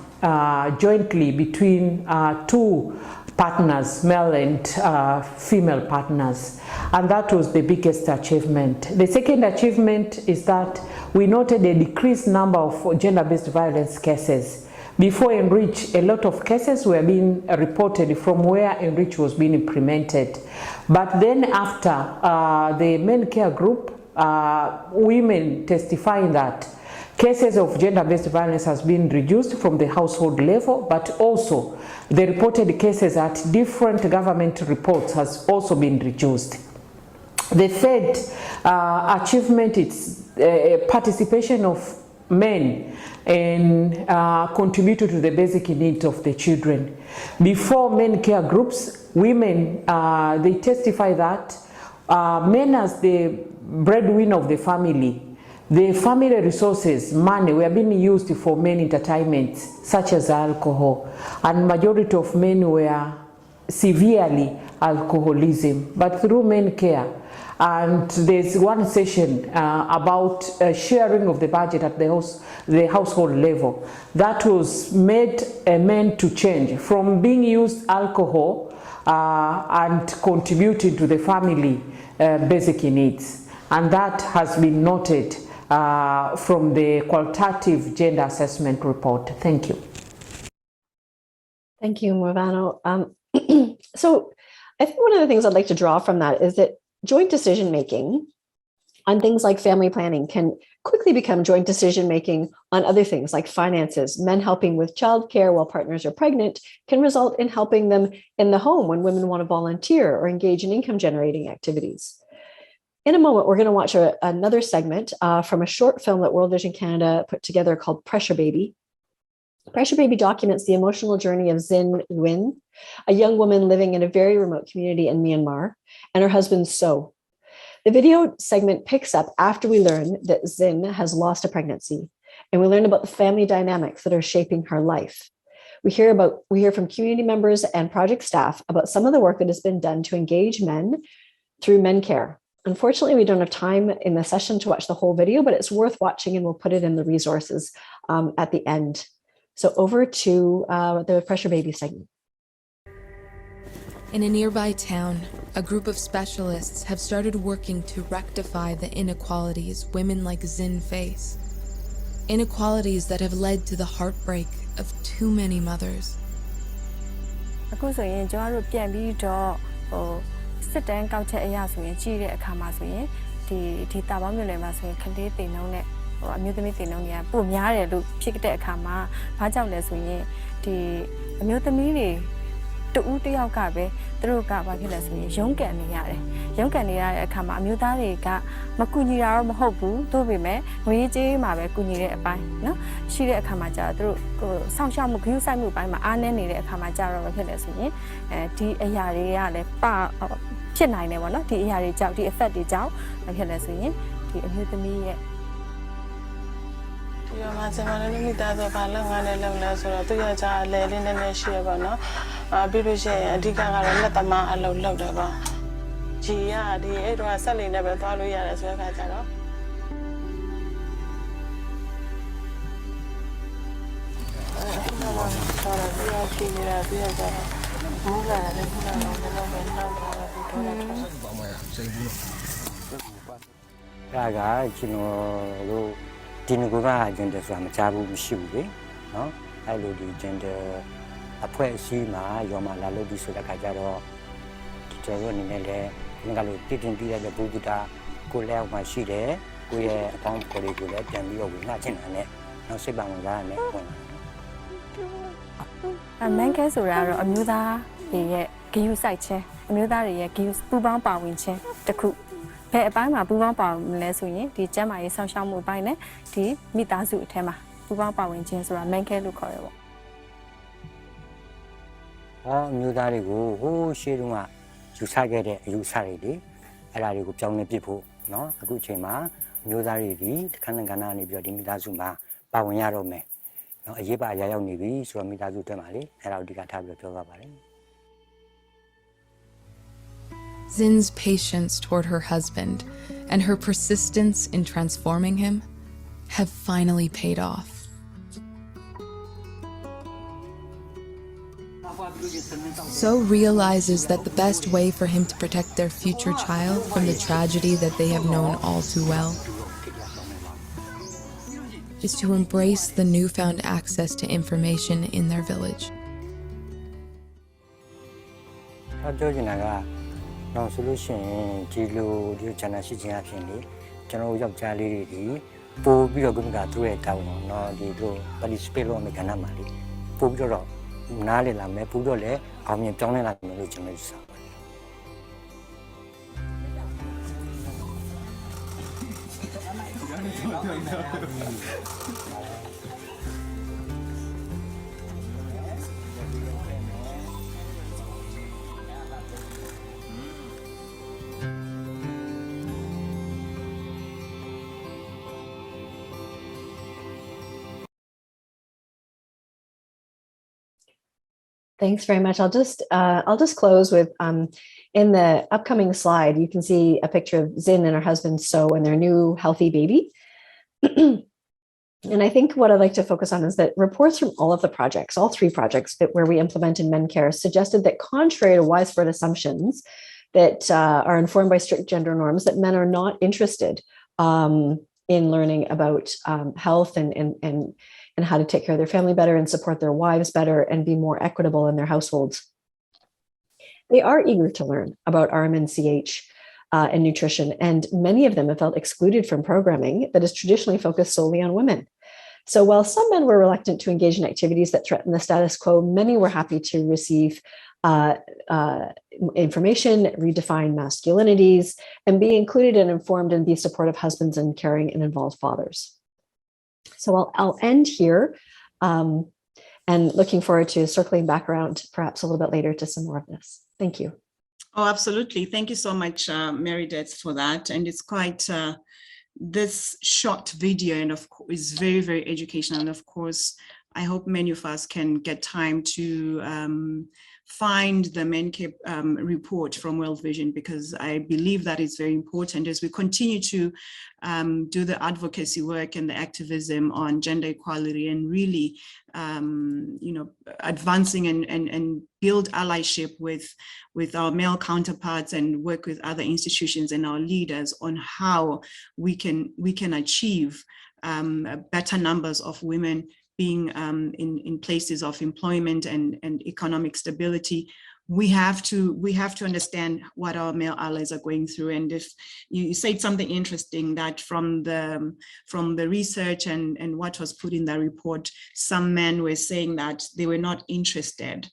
jointly between two partners, male and female partners, and that was the biggest achievement. The second achievement is that we noted a decreased number of gender-based violence cases. Before Enrich, a lot of cases were being reported from where Enrich was being implemented. But then after the men care group, women testifying that cases of gender-based violence has been reduced from the household level, but also the reported cases at different government reports has also been reduced. The third achievement is participation of men in contributing to the basic needs of the children. Before men care groups, women, they testify that men as the breadwinner of the family, the family resources, money, were being used for men entertainments, such as alcohol, and majority of men were severely alcoholism. But through men care, and there's one session about sharing of the budget at the household level, that was made men to change from being used alcohol and contributing to the family basic needs. And that has been noted from the qualitative gender assessment report. Thank you. Thank you, Morvano. So I think one of the things I'd like to draw from that is that joint decision-making on things like family planning can quickly become joint decision-making on other things like finances. Men helping with childcare while partners are pregnant can result in helping them in the home when women want to volunteer or engage in income-generating activities. In a moment, we're going to watch another segment from a short film that World Vision Canada put together called Pressure Baby. Pressure Baby documents the emotional journey of Zin Nguyen, a young woman living in a very remote community in Myanmar, and her husband So. The video segment picks up after we learn that Zin has lost a pregnancy, and we learn about the family dynamics that are shaping her life. We hear from community members and project staff about some of the work that has been done to engage men through men care. Unfortunately, we don't have time in the session to watch the whole video, but it's worth watching, and we'll put it in the resources at the end. So over to the Pressure Baby segment. In a nearby town, a group of specialists have started working to rectify the inequalities women like Zin face. Inequalities that have led to the heartbreak of too many mothers. စစ်တမ်းကောက်ချက်အရဆိုရင်ကြည့်တဲ့အခါမှာဆိုရင်ဒီတာပေါင်းမျိုးလည်းမှာဆိုရင်ကလေးတင်နှုန်းနဲ့အမျိုးသမီးတင်နှုန်းတွေကပိုများတယ်လို့ဖြစ်တဲ့အခါမှာဘာကြောင့်လဲဆိုရင်ဒီအမျိုးသမီးတွေတူတယောက်ကပဲသူတို့ကဘာဖြစ်လဲဆိုရင်ရုန်းကန်နေရတယ်ရုန်းကန်နေရတဲ့အခါမှာအမျိုးသားတွေကမကူညီတာတော့မဟုတ်ဘူးသို့ပေမဲ့ငွေကြေးမှာပဲကူညီတဲ့အပိုင်းเนาะရှိတဲ့အခါမှာကြာသူတို့စောင့်ရှောက်မှုဂရုစိုက်မှုပိုင်းမှာအားနည်းနေတဲ့အခါမှာကြာတော့ဘာဖြစ်လဲဆိုရင်ဒီအရာတွေကလည်းဖြစ်နိုင်တယ်ပေါ့နော်ဒီအရာတွေကြောင့်ဒီ effect တွေကြောင့်ဖြစ်လဲဆိုရင်ဒီအမျိုးသမီးရဲ့ဒီမှာစမလည်းမိသားစုဘာလုပ်ငန်းနဲ့လုပ်လဲဆိုတော့သူရကြအလဲလေးနည်းနည်းရှိရပါတော့ပြီးလို့ရှိရင်အဓိကကတော့လက်သမားအလုပ်လုပ်တယ်ပေါ့ဂျီကဒီအဲ့တော့ဆက်လိန်နဲ့ပဲသွားလို့ရတယ်ဆိုတဲ့အခါကျတော့ဆောရပြီးတော့ပြင်နေတာပြီးတော့ဘူးလာတယ်ဘူးလာတော့ဘယ်လိုပဲနောက်တော့ဒီတော့ဘာမှစိတ်ဘူးဒါကကျွန်တော်တို့ဒီငကူကဂျန်ဒါဆိုတာမချဘူးမရှိဘူးလေနော်အဲ့လိုဒီဂျန်ဒါအဖွဲ့အစည်းမှာရောမလာလို့ဒီဆိုတဲ့ခါကျတော့ကျွန်တော်တို့အနေနဲ့လည်းငါတို့တည်တင်ပြီးတဲ့ဘူဒ္ဓကိုလည်းမှရှိတယ်ကို ကိုယ့်ရဲ့အကောင့်ဖော်တွေကိုလည်းပြန်ပြီးတော့ဝင်လာချင်တာနဲ့နောက်စိတ်ပါဝင်စားရတဲ့ဝင်လာ man care ဆိုတာကတော့အမျိုးသားတွေရဲ့ဂရုစိုက်ခြင်းအမျိုးသားတွေရဲ့ဂရုပူးပေါင်းပါဝင်ခြင်းတစ်ခုဘယ်အပိုင်းမှာပူးပေါင်းပါဝင်လဲဆိုရင်ဒီကျန်းမာရေးဆောင်ရှောက်မှုအပိုင်းနဲ့ဒီမိသားစုအထက်မှာပူးပေါင်းပါဝင်ခြင်းဆိုတာ man care လို့ခေါ်ရပေါ့အမျိုးသားတွေကိုဟိုးရှေးတုန်းကယူဆခဲ့တဲ့အယူအဆတွေအဲ့ဒါတွေကိုပြောင်းလဲပစ်ဖို့เนาะအခုအချိန်မှာအမျိုးသားတွေဒီခန္ဓာကဏ္ဍနေပြီးတော့ဒီမိသားစုမှာပါဝင်ရတော့မယ်เนาะအရေးပါအရာရောက်နေပြီဆိုတော့မိသားစုတက်မှာလေအဲ့ဒါကိုအဓိကထားပြီးပြောသွားပါတယ် Zin's patience toward her husband and her persistence in transforming him have finally paid off. So realizes that the best way for him to protect their future child from the tragedy that they have known all too well is to embrace the newfound access to information in their village. နောက်ဆိုလို့ရှိရင်ဒီလိုဂျန်နာရှိခြင်းအဖြစ်လေကျွန်တော်ယောက်ျားလေးတွေဒီပို့ပြီးတော့ခုနကသူ့ရဲ့တောင်းတော့เนาะဒီလို participate လုပ်မယ့်ကဏ္ဍမှာလေပို့ပြီးတော့နားလည်လာမယ်ပို့တော့လည်းအောင်မြင်ပြောင်းလဲလာမယ်လို့ကျွန်တော်ယူဆပါတယ် Thanks very much. I'll just close with in the upcoming slide, you can see a picture of Zin and her husband So and their new healthy baby. And I think what I'd like to focus on is that reports from all of the projects, all 3 projects where we implemented men care, suggested that contrary to widespread assumptions that are informed by strict gender norms, that men are not interested in learning about health and how to take care of their family better and support their wives better and be more equitable in their households. They are eager to learn about RMNCH and nutrition, and many of them have felt excluded from programming that is traditionally focused solely on women. So while some men were reluctant to engage in activities that threaten the status quo, many were happy to receive information, redefine masculinities, and be included and informed and be supportive husbands and caring and involved fathers. So I'll end here and looking forward to circling back around perhaps a little bit later to some more of this. Thank you. Oh, absolutely. Thank you so much, Meredith, for that. And it's quite, this short video and of course is very, very educational. And of course, I hope many of us can get time to find the men care report from World Vision, because I believe that is very important as we continue to do the advocacy work and the activism on gender equality and really, advancing and build allyship with our male counterparts and work with other institutions and our leaders on how we can achieve better numbers of women being in places of employment and economic stability. We have to understand what our male allies are going through. And if you said something interesting, that from the research and what was put in the report, some men were saying that they were not interested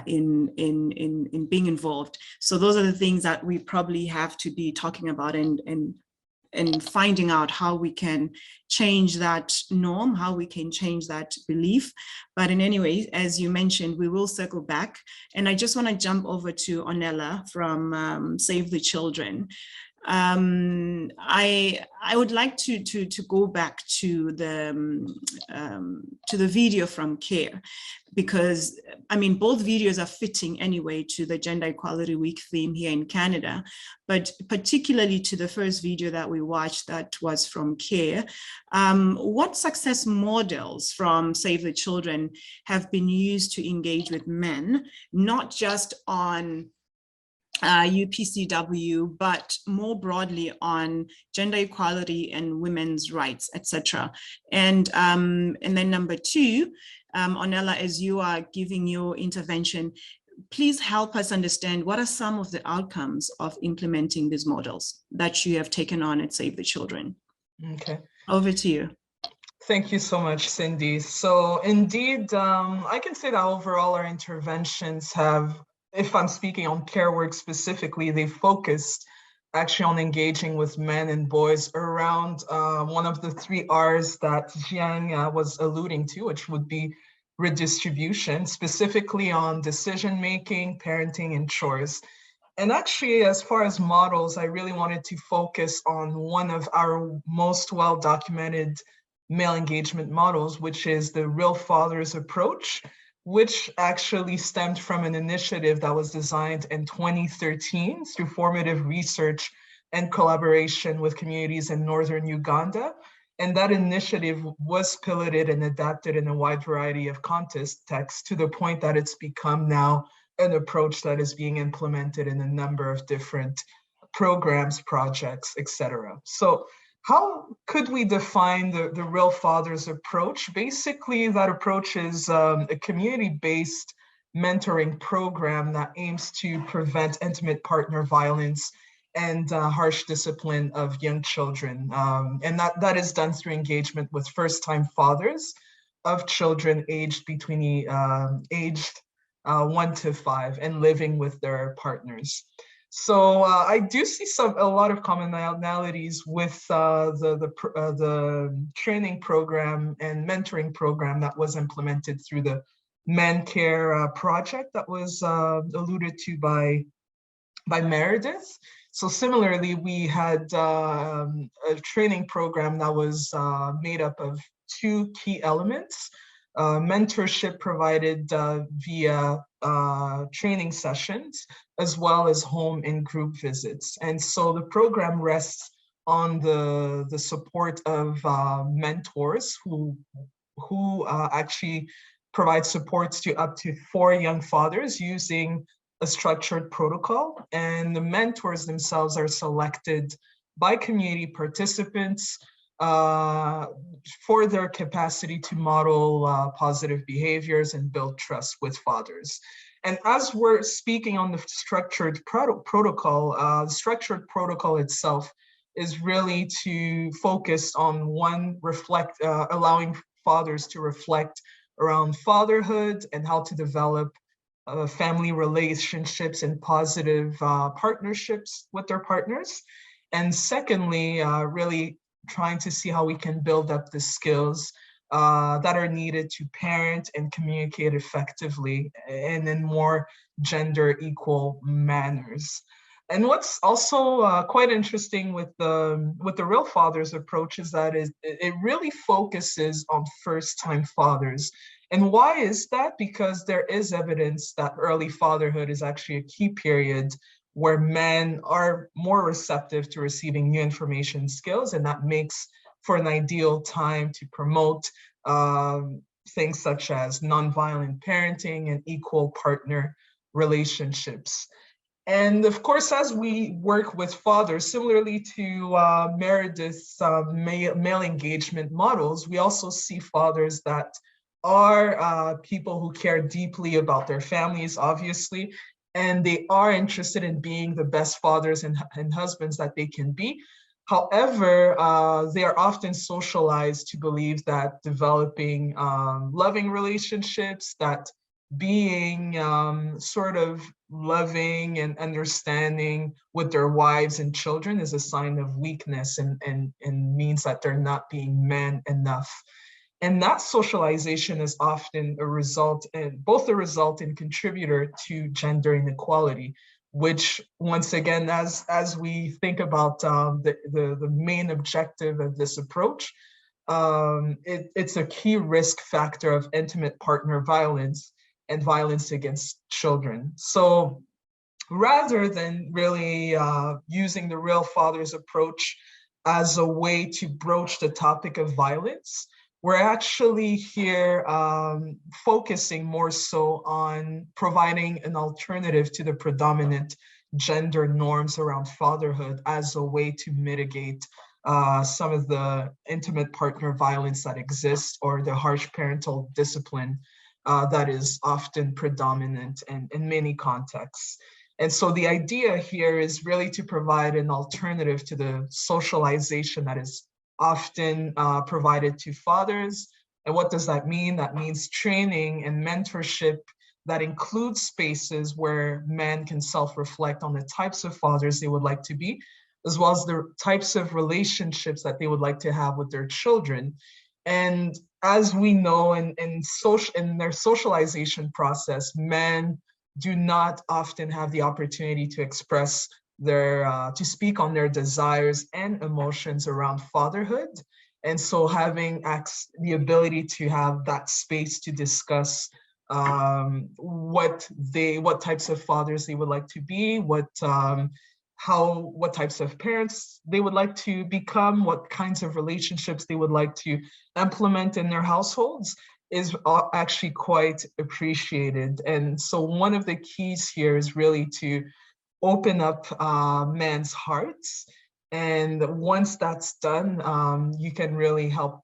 in being involved. So those are the things that we probably have to be talking about and finding out how we can change that norm, how we can change that belief. But in any way, as you mentioned, we will circle back. And I just want to jump over to Onella from Save the Children. I would like to go back to the video from CARE, because I mean both videos are fitting anyway to the Gender Equality Week theme here in Canada, but particularly to the first video that we watched that was from CARE. What success models from Save the Children have been used to engage with men, not just on UPCW, but more broadly on gender equality and women's rights, etc. And then number 2, Onella, as you are giving your intervention, please help us understand what are some of the outcomes of implementing these models that you have taken on at Save the Children. Okay. Over to you. Thank you so much, Cindy. So indeed, I can say that overall our interventions have, if I'm speaking on care work specifically, they focused actually on engaging with men and boys around one of the 3 R's that Jiang was alluding to, which would be redistribution, specifically on decision-making, parenting, and chores. And actually, as far as models, I really wanted to focus on one of our most well-documented male engagement models, which is the real fathers approach, which actually stemmed from an initiative that was designed in 2013 through formative research and collaboration with communities in northern Uganda. And that initiative was piloted and adapted in a wide variety of contexts to the point that it's become now an approach that is being implemented in a number of different programs, projects, etc. So how could we define the real fathers approach? Basically, that approach is a community-based mentoring program that aims to prevent intimate partner violence and harsh discipline of young children. And that is done through engagement with first-time fathers of children aged between 1 to 5 and living with their partners. So I do see a lot of commonalities with the training program and mentoring program that was implemented through the Men Care project that was alluded to by Meredith. So similarly, we had a training program that was made up of 2 key elements. Mentorship provided via training sessions, as well as home and group visits. And so the program rests on the support of mentors who actually provide supports to up to 4 young fathers using a structured protocol. And the mentors themselves are selected by community participants for their capacity to model positive behaviors and build trust with fathers. And as we're speaking on the structured protocol, the structured protocol itself is really to focus on allowing fathers to reflect around fatherhood and how to develop family relationships and positive partnerships with their partners. And secondly, really trying to see how we can build up the skills that are needed to parent and communicate effectively and in more gender equal manners. And what's also quite interesting with the real fathers approach is that it really focuses on first-time fathers. And why is that? Because there is evidence that early fatherhood is actually a key period where men are more receptive to receiving new information skills, and that makes for an ideal time to promote things such as nonviolent parenting and equal partner relationships. And of course, as we work with fathers, similarly to Meredith's male engagement models, we also see fathers that are people who care deeply about their families, obviously, and they are interested in being the best fathers and husbands that they can be. However, they are often socialized to believe that developing loving relationships, that being sort of loving and understanding with their wives and children is a sign of weakness and means that they're not being man enough. And that socialization is often both a result and contributor to gender inequality, which once again, as we think about the main objective of this approach, it's a key risk factor of intimate partner violence and violence against children. So rather than really using the real fathers approach as a way to broach the topic of violence, we're actually here focusing more so on providing an alternative to the predominant gender norms around fatherhood as a way to mitigate some of the intimate partner violence that exists or the harsh parental discipline that is often predominant in many contexts. And so the idea here is really to provide an alternative to the socialization that is often provided to fathers. And what does that mean? That means training and mentorship that includes spaces where men can self-reflect on the types of fathers they would like to be, as well as the types of relationships that they would like to have with their children. And as we know in their socialization process, men do not often have the opportunity to express to speak on their desires and emotions around fatherhood. And so having the ability to have that space to discuss what types of fathers they would like to be, what types of parents they would like to become, what kinds of relationships they would like to implement in their households is actually quite appreciated. And so one of the keys here is really to open up men's hearts. And once that's done, you can really help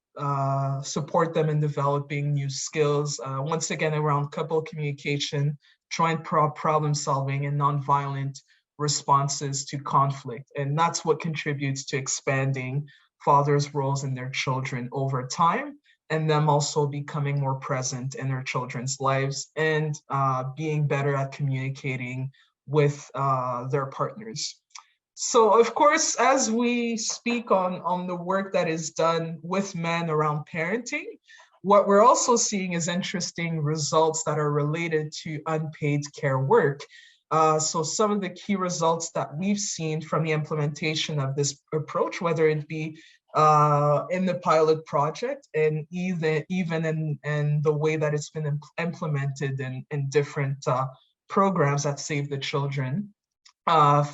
support them in developing new skills, once again, around couple communication, joint problem solving, and nonviolent responses to conflict. And that's what contributes to expanding fathers' roles in their children over time, and them also becoming more present in their children's lives and being better at communicating with their partners. So of course, as we speak on the work that is done with men around parenting, what we're also seeing is interesting results that are related to unpaid care work. So some of the key results that we've seen from the implementation of this approach, whether it be in the pilot project and even in the way that it's been implemented in different programs that Save the Children.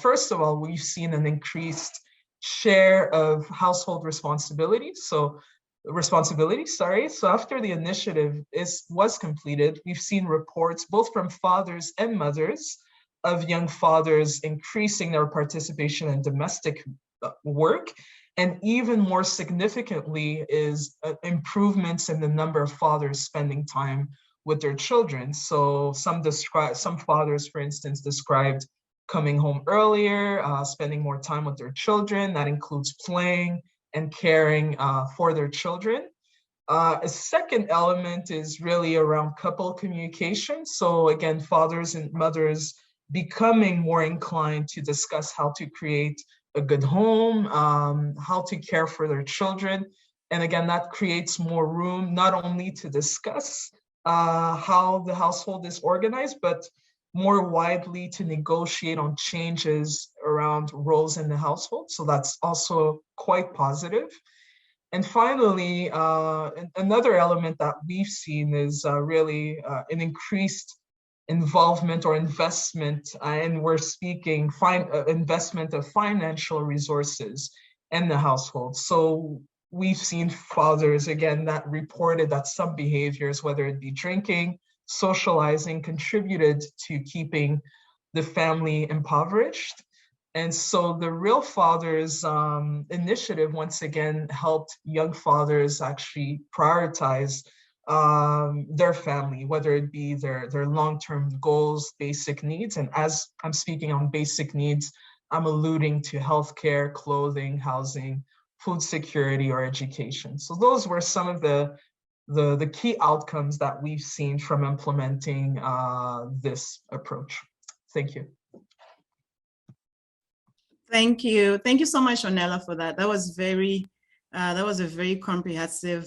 First of all, we've seen an increased share of household responsibility. So after the initiative was completed, we've seen reports both from fathers and mothers of young fathers increasing their participation in domestic work. And even more significantly is improvements in the number of fathers spending time with their children. So some fathers, for instance, described coming home earlier, spending more time with their children. That includes playing and caring for their children. A second element is really around couple communication. So again, fathers and mothers becoming more inclined to discuss how to create a good home, how to care for their children. And again, that creates more room not only to discuss how the household is organized, but more widely to negotiate on changes around roles in the household. So that's also quite positive. And finally, another element that we've seen is really an increased involvement or investment, and we're speaking investment of financial resources in the household. So we've seen fathers, again, that reported that some behaviors, whether it be drinking, socializing, contributed to keeping the family impoverished. And so the Real Fathers initiative, once again, helped young fathers actually prioritize their family, whether it be their long-term goals, basic needs. And as I'm speaking on basic needs, I'm alluding to healthcare, clothing, housing, food security, or education. So those were some of the key outcomes that we've seen from implementing this approach. Thank you. Thank you. Thank you so much, Ornella, for that. That was a very comprehensive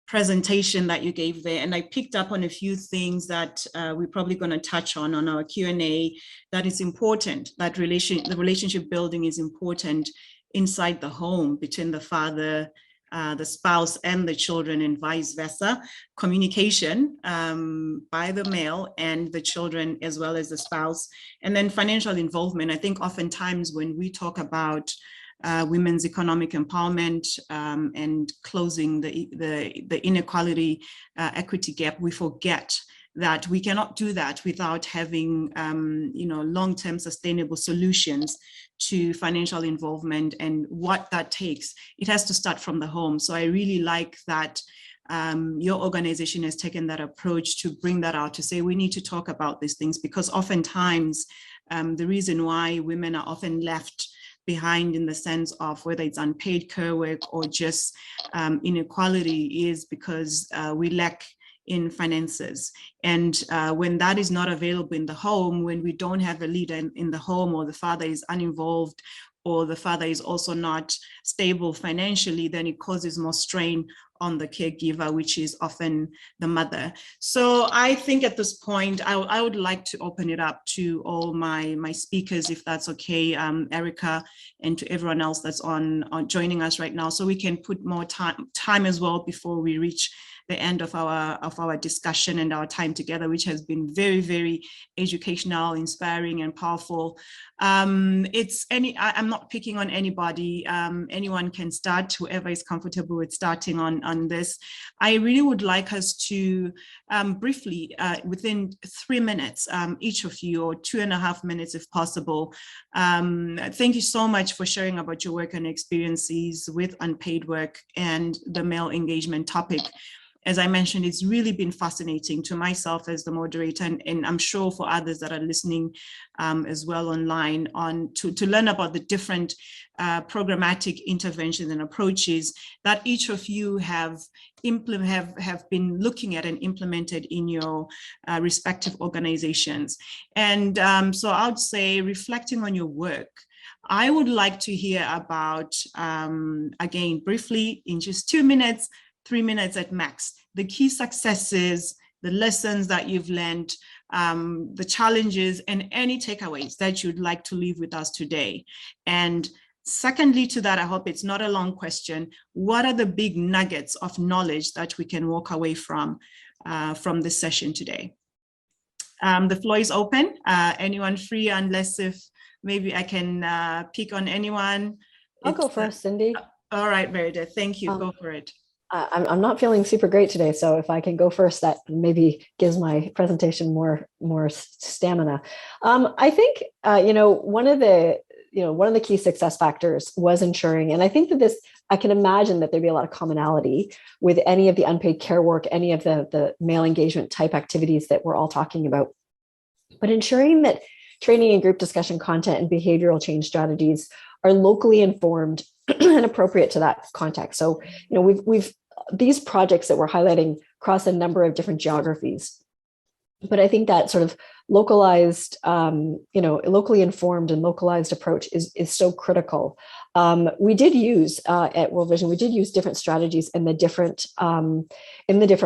presentation that you gave there. And I picked up on a few things that we're probably going to touch on our Q&A, that is important, that the relationship building is important inside the home between the father, the spouse, and the children, and vice versa. Communication by the male and the children, as well as the spouse. And then financial involvement. I think oftentimes when we talk about women's economic empowerment and closing the inequality equity gap, we forget that we cannot do that without having long-term sustainable solutions to financial involvement and what that takes. It has to start from the home. So I really like that your organization has taken that approach to bring that out, to say we need to talk about these things, because oftentimes the reason why women are often left behind in the sense of whether it's unpaid care work or just inequality is because we lack in finances. And when that is not available in the home, when we don't have a leader in the home, or the father is uninvolved, or the father is also not stable financially, then it causes more strain on the caregiver, which is often the mother. So I think at this point, I would like to open it up to all my speakers, if that's okay, Erica, and to everyone else that's on joining us right now, so we can put more time as well before we reach the end of our discussion and our time together, which has been very, very educational, inspiring, and powerful. I'm not picking on anybody. Anyone can start, whoever is comfortable with starting on this. I really would like us to briefly, within 3 minutes, each of you, or 2.5 minutes if possible. Thank you so much for sharing about your work and experiences with unpaid work and the male engagement topic. As I mentioned, it's really been fascinating to myself as the moderator, and I'm sure for others that are listening as well online, to learn about the different programmatic interventions and approaches that each of you have been looking at and implemented in your respective organizations. And so I would say, reflecting on your work, I would like to hear about, again, briefly, in just 2 minutes, 3 minutes at max, the key successes, the lessons that you've learned, the challenges, and any takeaways that you'd like to leave with us today. And secondly to that, I hope it's not a long question, what are the big nuggets of knowledge that we can walk away from this session today? The floor is open. Anyone free, unless if maybe I can pick on anyone. I'll go first, Cindy. All right, Meredith, thank you. Go for it. I'm not feeling super great today, so if I can go first, that maybe gives my presentation more stamina. I think one of the key success factors was ensuring, and I think that I can imagine that there'd be a lot of commonality with any of the unpaid care work, any of the male engagement type activities that we're all talking about, but ensuring that training and group discussion content and behavioral change strategies are locally informed and appropriate to that context. So, we've these projects that we're highlighting cross a number of different geographies, but I think that sort of localized, locally informed and localized approach is so critical. We did use at World Vision, we did use different strategies in the different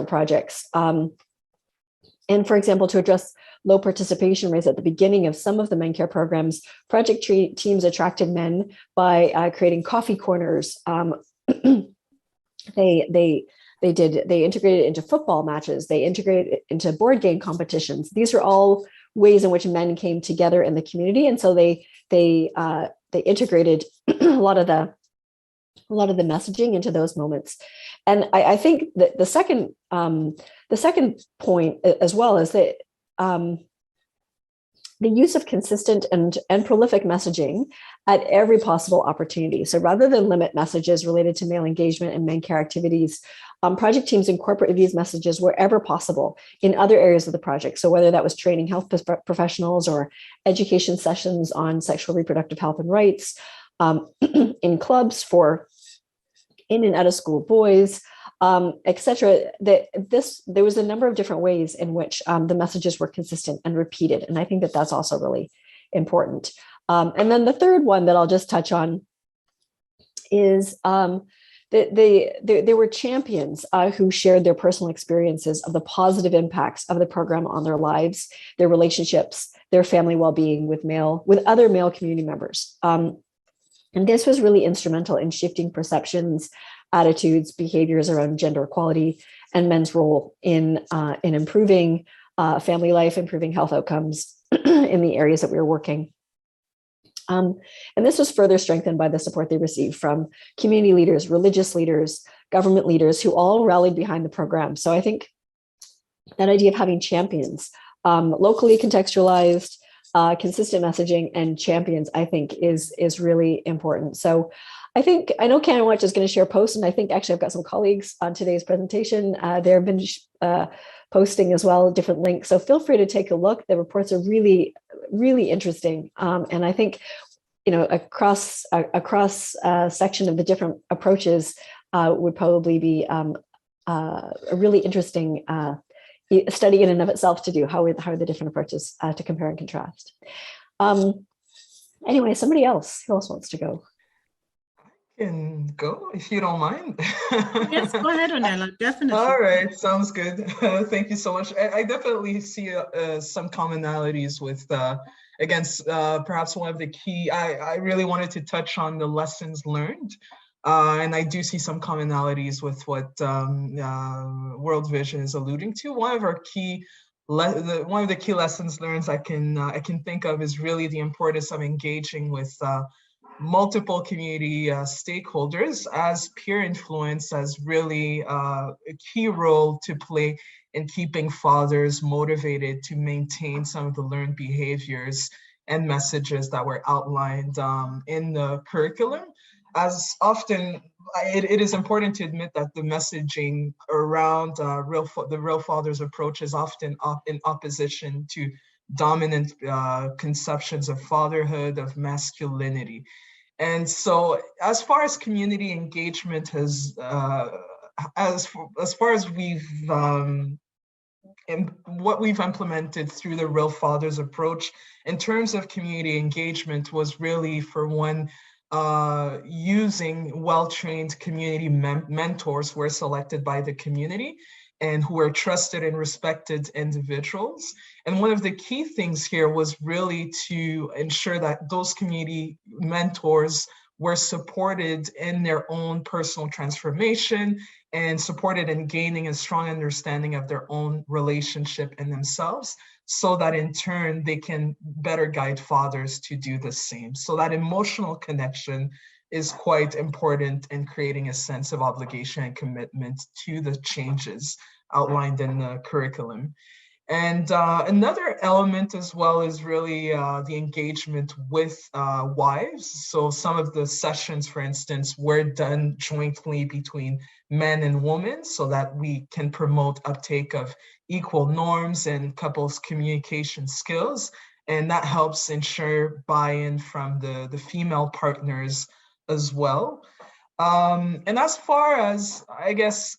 projects. And for example, to address low participation rates at the beginning of some of the men care programs, project teams attracted men by creating coffee corners. They integrated it into football matches. They integrated it into board game competitions. These are all ways in which men came together in the community, and so they integrated a lot of the messaging into those moments. And I think that the second point as well is that the use of consistent and prolific messaging at every possible opportunity. So rather than limit messages related to male engagement and men care activities, project teams incorporate these messages wherever possible in other areas of the project. So whether that was training health professionals or education sessions on sexual reproductive health and rights, in clubs for in and out of school boys, etc. There was a number of different ways in which the messages were consistent and repeated. And I think that that's also really important. And then the third one that I'll just touch on is there were champions who shared their personal experiences of the positive impacts of the program on their lives, their relationships, their family well-being with other male community members. And this was really instrumental in shifting perceptions, attitudes, behaviors around gender equality and men's role in improving family life, improving health outcomes in the areas that we were working. And this was further strengthened by the support they received from community leaders, religious leaders, government leaders who all rallied behind the program. So I think that idea of having champions, locally contextualized, consistent messaging and champions, I think is really important. So I know Canon Watch is going to share posts, and I think actually I've got some colleagues on today's presentation. There have been posting as well, different links. So feel free to take a look. The reports are really, really interesting. And I think a cross section of the different approaches would probably be a really interesting study in and of itself to do. How are the different approaches to compare and contrast? Anyway, somebody else. Who else wants to go? Can go if you don't mind. Yes, go ahead, Onela, definitely. All right, sounds good. Thank you so much. I definitely see some commonalities with, perhaps one of the key, I really wanted to touch on the lessons learned. And I do see some commonalities with what World Vision is alluding to. One of the key lessons learned I can think of is really the importance of engaging with multiple community stakeholders, as peer influence has really a key role to play in keeping fathers motivated to maintain some of the learned behaviors and messages that were outlined in the curriculum. As often, it is important to admit that the messaging around the real father's approach is often in opposition to dominant conceptions of fatherhood, of masculinity. And so as far as community engagement has, as far as what we've implemented through the real father's approach in terms of community engagement was really, for one, using well-trained community mentors who are selected by the community and who are trusted and respected individuals. And one of the key things here was really to ensure that those community mentors were supported in their own personal transformation and supported in gaining a strong understanding of their own relationship and themselves, so that in turn they can better guide fathers to do the same. So that emotional connection is quite important in creating a sense of obligation and commitment to the changes outlined in the curriculum. And another element as well is really the engagement with wives. So some of the sessions, for instance, were done jointly between men and women so that we can promote uptake of equal norms and couples communication skills. And that helps ensure buy-in from the female partners as well. And as far as, I guess,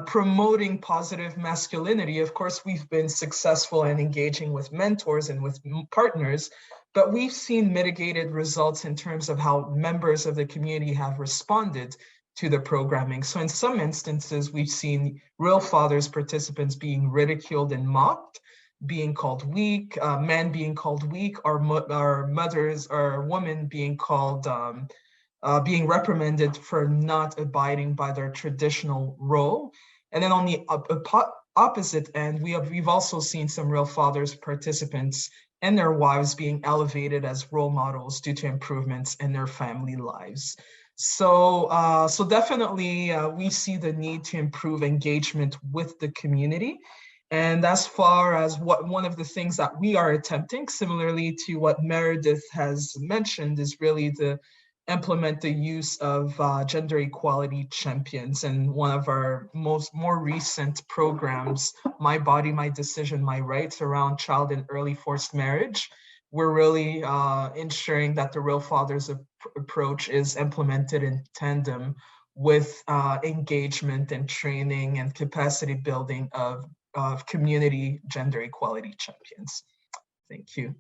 promoting positive masculinity, of course, we've been successful in engaging with mentors and with partners, but we've seen mitigated results in terms of how members of the community have responded to the programming. So in some instances, we've seen real fathers participants being ridiculed and mocked, being called weak, men being called weak, or mothers or women being called being reprimanded for not abiding by their traditional role. And then on the opposite end, we've also seen some real fathers participants and their wives being elevated as role models due to improvements in their family lives. So, so definitely we see the need to improve engagement with the community. And as far as one of the things that we are attempting, similarly to what Meredith has mentioned, is really the implement the use of gender equality champions. And one of our more recent programs, My Body, My Decision, My Rights, around child and early forced marriage, we're really ensuring that the real father's approach is implemented in tandem with engagement and training and capacity building of community gender equality champions. Thank you.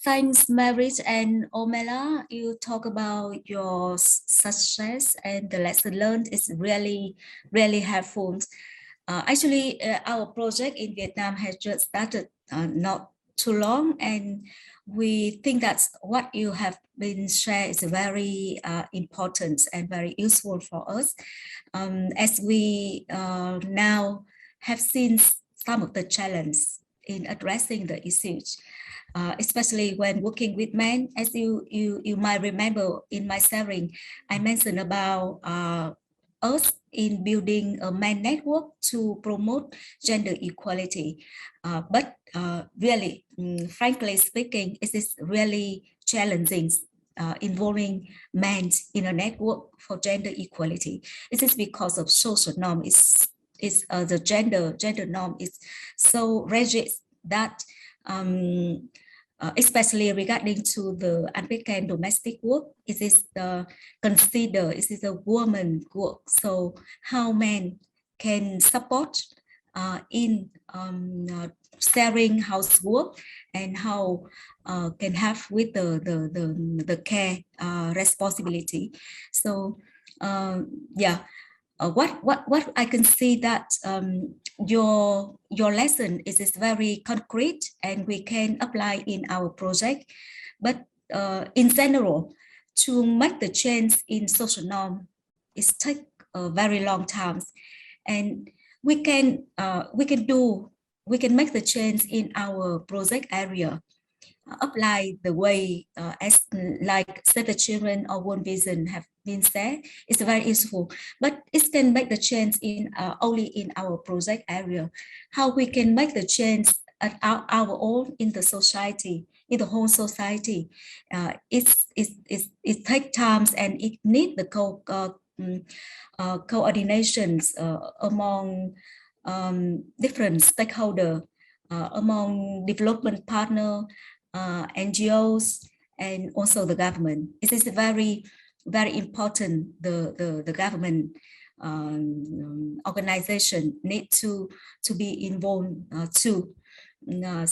Thanks, Marit and Omela. You talk about your success and the lesson learned is really, really helpful. Actually, our project in Vietnam has just started not too long, and we think that what you have been shared is very important and very useful for us, as we now have seen some of the challenges in addressing the issues. Especially when working with men, as you might remember in my sharing, I mentioned about us in building a man network to promote gender equality. But really, frankly speaking, it is really challenging involving men in a network for gender equality. It is because of social norm. is the gender norm is so rigid that especially regarding to the unpaid care and domestic work, it is considered it is a woman work. So how men can support in sharing housework and how can have with the care responsibility. So what I can see that your lesson is very concrete and we can apply in our project. But in general, to make the change in social norm, it takes a very long time, and we can make the change in our project area. Apply the way as like Save the Children or World Vision have been said, it's very useful, but it can make the change in only in our project area. How we can make the change at our own in the society, in the whole society, it takes time and it needs the coordinations among different stakeholders, among development partner, NGOs, and also the government. It is very, very important. The government organization need to be involved too.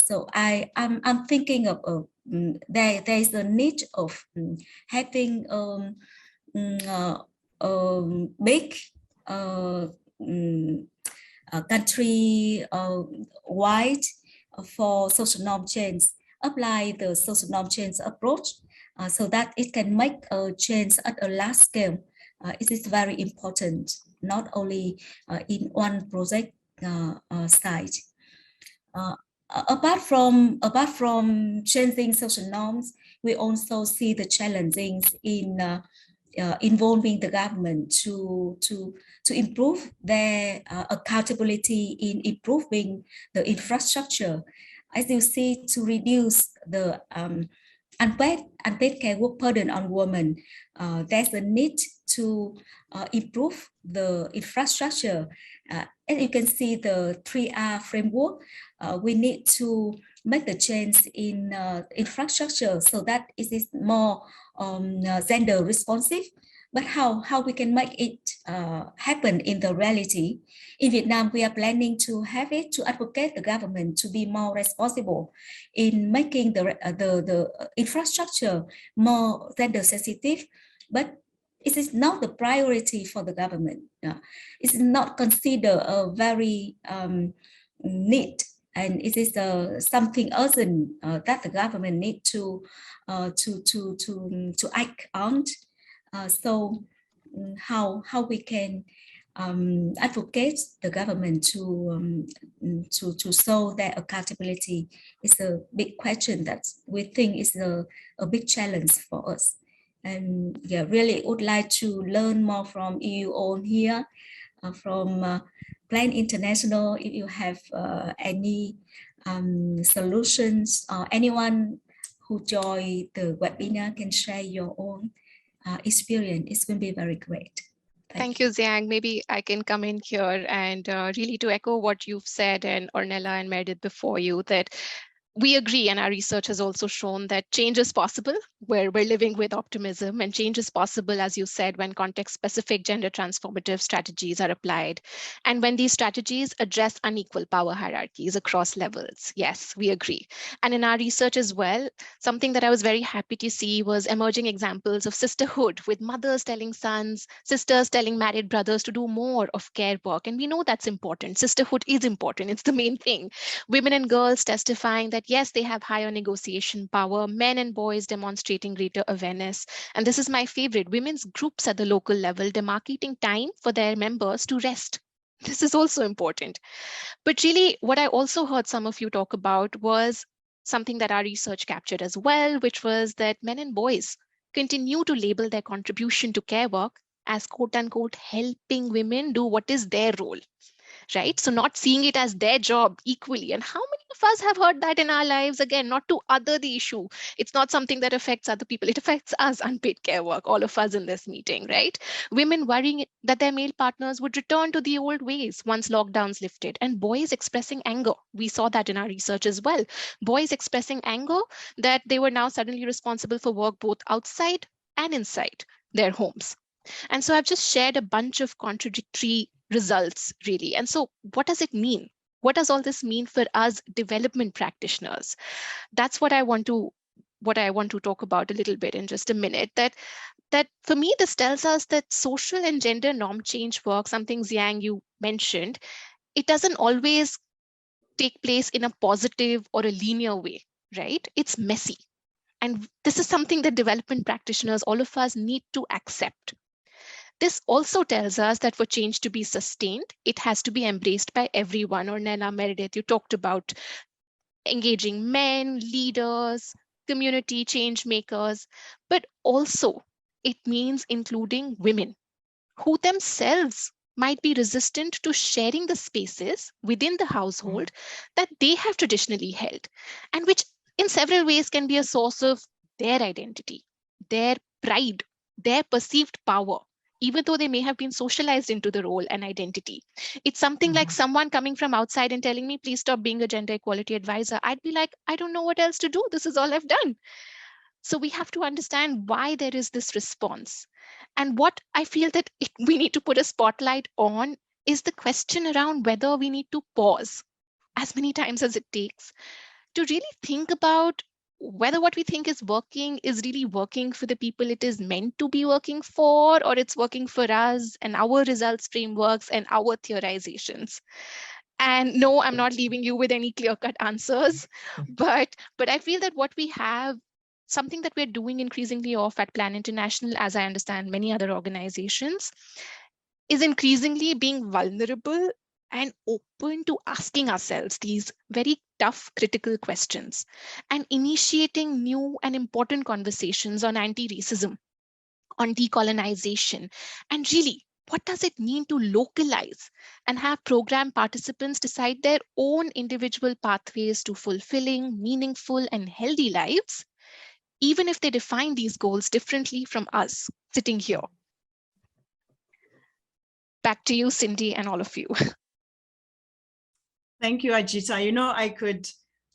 So I'm thinking of there is a need of having big country wide for social norm change. Apply the social norm change approach so that it can make a change at a large scale. It is very important, not only in one project site. Apart from changing social norms, we also see the challenges in involving the government to improve their accountability in improving the infrastructure. As you see, to reduce the unpaid care work burden on women, there's a need to improve the infrastructure. As you can see, the 3R framework, we need to make the change in infrastructure so that it is more gender responsive. But how we can make it happen in the reality? In Vietnam, we are planning to have it to advocate the government to be more responsible in making the infrastructure more gender sensitive. But it is not the priority for the government. It's not considered a very need, and it is something urgent that the government need to act on. So how we can advocate the government to show their accountability is a big question that we think is a big challenge for us. And yeah, really would like to learn more from you all here, from Plan International. If you have any solutions, or anyone who joined the webinar can share your own experience, it will be very great. Thank you, Xiang. Maybe I can come in here and really to echo what you've said, and Ornella and Meredith before you, that we agree, and our research has also shown that change is possible where we're living with optimism, and change is possible, as you said, when context-specific gender transformative strategies are applied, and when these strategies address unequal power hierarchies across levels. Yes, we agree. And in our research as well, something that I was very happy to see was emerging examples of sisterhood, with mothers telling sons, sisters telling married brothers to do more of care work. And we know that's important. Sisterhood is important. It's the main thing. Women and girls testifying that yes, they have higher negotiation power, men and boys demonstrating greater awareness. And this is my favorite, women's groups at the local level demarcating time for their members to rest. This is also important. But really, what I also heard some of you talk about was something that our research captured as well, which was that men and boys continue to label their contribution to care work as quote unquote helping women do what is their role, right? So not seeing it as their job equally. And how many of us have heard that in our lives. Again, not to other the issue. It's not something that affects other people. It affects us, unpaid care work, all of us in this meeting, right? Women worrying that their male partners would return to the old ways once lockdowns lifted, and boys expressing anger. We saw that in our research as well. Boys expressing anger that they were now suddenly responsible for work both outside and inside their homes. And so I've just shared a bunch of contradictory results, really. And so what does it mean? What does all this mean for us development practitioners? That's what I want to talk about a little bit in just a minute. That for me, this tells us that social and gender norm change work, something Xiang you mentioned, it doesn't always take place in a positive or a linear way, right? It's messy. And this is something that development practitioners, all of us, need to accept. This also tells us that for change to be sustained, it has to be embraced by everyone. Or Nella Meredith, you talked about engaging men, leaders, community change makers, but also it means including women who themselves might be resistant to sharing the spaces within the household that they have traditionally held, and which in several ways can be a source of their identity, their pride, their perceived power, even though they may have been socialized into the role and identity. It's something like someone coming from outside and telling me, please stop being a gender equality advisor. I'd be like, I don't know what else to do. This is all I've done. So we have to understand why there is this response. And what I feel that we need to put a spotlight on is the question around whether we need to pause as many times as it takes to really think about whether what we think is working is really working for the people it is meant to be working for, or it's working for us and our results frameworks and our theorizations. And no, I'm not leaving you with any clear-cut answers, but I feel that what we have, something that we're doing increasingly off at Plan International, as I understand many other organizations, is increasingly being vulnerable and open to asking ourselves these very tough, critical questions and initiating new and important conversations on anti-racism, on decolonization, and really, what does it mean to localize and have program participants decide their own individual pathways to fulfilling, meaningful, and healthy lives, even if they define these goals differently from us sitting here? Back to you, Cindy, and all of you. Thank you, Ajita. You know, I could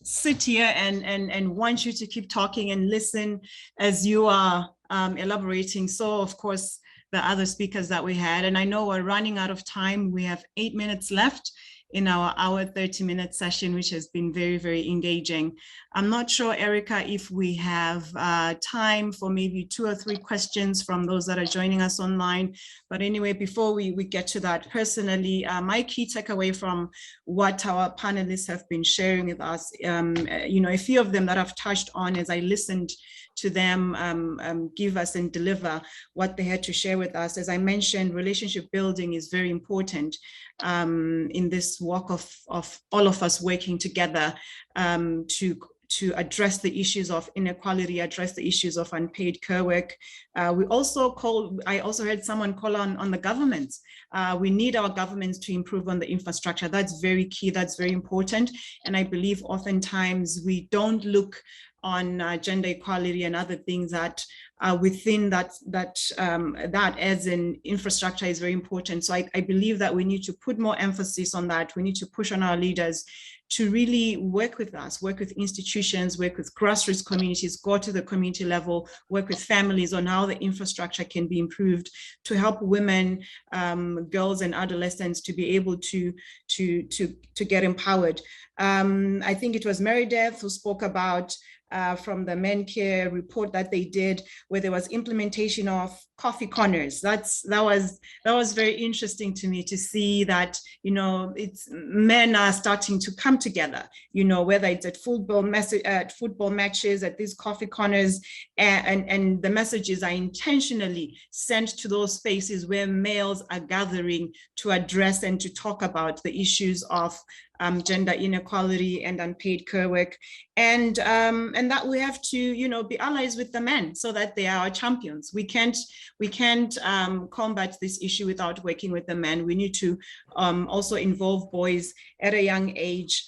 sit here and want you to keep talking and listen as you are elaborating. So, of course, the other speakers that we had, and I know we're running out of time. We have 8 minutes left in our 30-minute session, which has been very, very engaging. I'm not sure, Erica, if we have time for maybe 2 or 3 questions from those that are joining us online. But anyway, before we get to that, personally, my key takeaway from what our panelists have been sharing with us, you know, a few of them that I've touched on as I listened to them give us and deliver what they had to share with us. As I mentioned, relationship building is very important in this work of all of us working together to address the issues of inequality, address the issues of unpaid care work. I also heard someone call on the governments. We need our governments to improve on the infrastructure. That's very key, that's very important. And I believe oftentimes we don't look on gender equality and other things that within that as an infrastructure is very important. So I believe that we need to put more emphasis on that. We need to push on our leaders to really work with us, work with institutions, work with grassroots communities, go to the community level, work with families on how the infrastructure can be improved to help women, girls and adolescents to be able to get empowered. I think it was Meredith who spoke about from the Men Care report that they did, where there was implementation of coffee corners. That was very interesting to me to see that, you know, men are starting to come together, you know, whether it's at football matches, at these coffee corners, and the messages are intentionally sent to those spaces where males are gathering to address and to talk about the issues of gender inequality and unpaid care work, and that we have to, you know, be allies with the men so that they are our champions. We can't combat this issue without working with the men. We need to also involve boys at a young age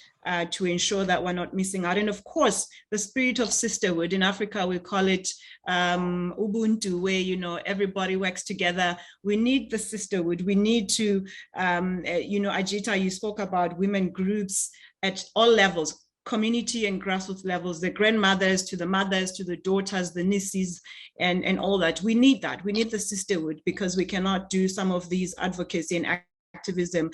to ensure that we're not missing out. And of course, the spirit of sisterhood. In Africa, we call it Ubuntu, where, you know, everybody works together. We need the sisterhood. We need to, you know, Ajita, you spoke about women groups at all levels, community and grassroots levels, the grandmothers to the mothers to the daughters, the nieces, and all that. We need that. We need the sisterhood, because we cannot do some of these advocacy and activism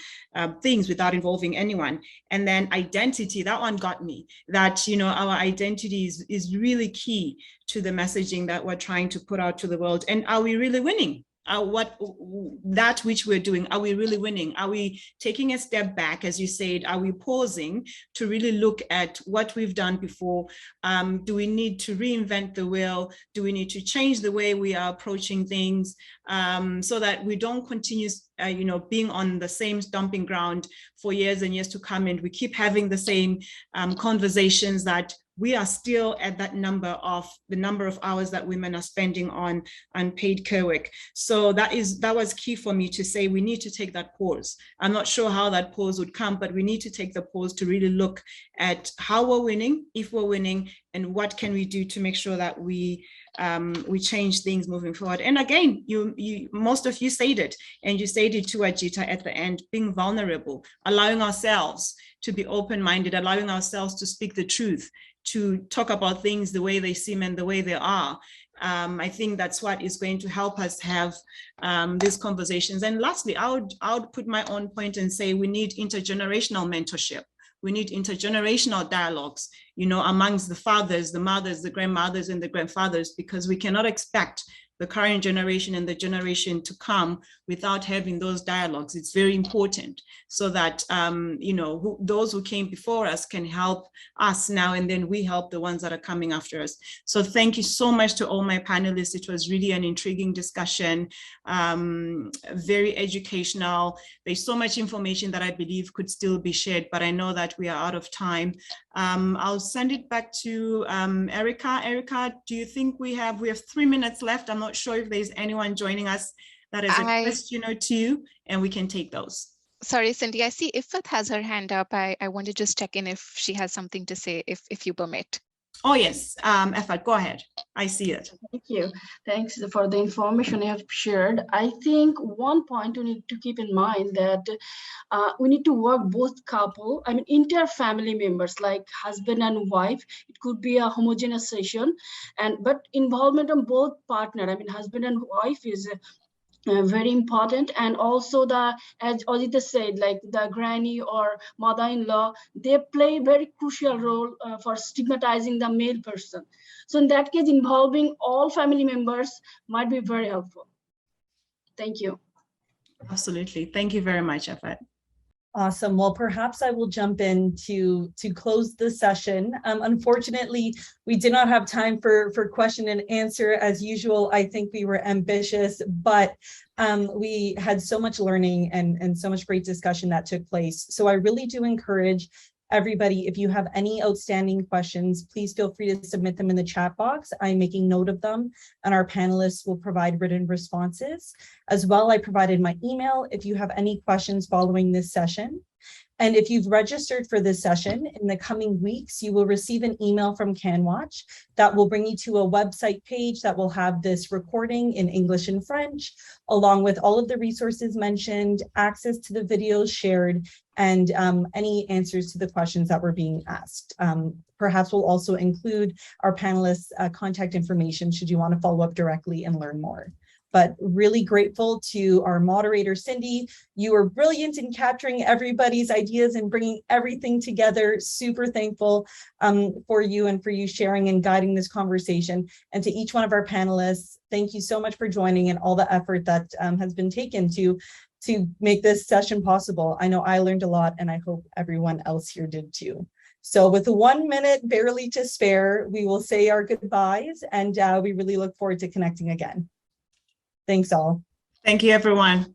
things without involving anyone. And then identity, that one got me, that, you know, our identity is really key to the messaging that we're trying to put out to the world. And are we really winning? That which we're doing, are we really winning? Are we taking a step back, as you said? Are we pausing to really look at what we've done before? Do we need to reinvent the wheel? Do we need to change the way we are approaching things, so that we don't continue you know, being on the same stomping ground for years and years to come, and we keep having the same conversations that we are still at that number of the number of hours that women are spending on unpaid care work. So that was key for me to say we need to take that pause. I'm not sure how that pause would come, but we need to take the pause to really look at how we're winning, if we're winning, and what can we do to make sure that we change things moving forward. And again, most of you said it, and you said it to Ajita at the end, being vulnerable, allowing ourselves to be open-minded, allowing ourselves to speak the truth, to talk about things the way they seem and the way they are. I think that's what is going to help us have these conversations. And lastly, I would put my own point and say we need intergenerational mentorship. We need intergenerational dialogues, you know, amongst the fathers, the mothers, the grandmothers, and the grandfathers, because we cannot expect the current generation and the generation to come without having those dialogues. It's very important, so that, you know, those who came before us can help us now, and then we help the ones that are coming after us. So thank you so much to all my panelists. It was really an intriguing discussion, very educational. There's so much information that I believe could still be shared, but I know that we are out of time. I'll send it back to Erica. Erica, do you think we have 3 minutes left? I'm not sure if there's anyone joining us that has a question or two, and we can take those. Sorry, Cindy, I see Ifat has her hand up. I want to just check in if she has something to say, if you permit. Oh, yes, Ifat, go ahead. I see it. Thank you. Thanks for the information you have shared. I think one point we need to keep in mind that we need to work both couple, I mean, entire family members like husband and wife. It could be a homogeneous session, but involvement on both partner, I mean, husband and wife is very important. And also as Ajita said, like the granny or mother-in-law, they play a very crucial role for stigmatizing the male person. So in that case, involving all family members might be very helpful. Thank you. Absolutely. Thank you very much, Ifat. Awesome. Well, perhaps I will jump in to close the session. Unfortunately, we did not have time for question and answer as usual. I think we were ambitious, but we had so much learning and so much great discussion that took place. So I really do encourage everybody, if you have any outstanding questions, please feel free to submit them in the chat box. I'm making note of them, and our panelists will provide written responses. As well, I provided my email if you have any questions following this session. And if you've registered for this session, in the coming weeks, you will receive an email from CanWatch that will bring you to a website page that will have this recording in English and French, along with all of the resources mentioned, access to the videos shared, and any answers to the questions that were being asked. Perhaps we'll also include our panelists' contact information should you want to follow up directly and learn more. But really grateful to our moderator, Cindy. You were brilliant in capturing everybody's ideas and bringing everything together. Super thankful for you and for you sharing and guiding this conversation. And to each one of our panelists, thank you so much for joining and all the effort that has been taken to make this session possible. I know I learned a lot, and I hope everyone else here did too. So with 1 minute barely to spare, we will say our goodbyes, and we really look forward to connecting again. Thanks all. Thank you, everyone.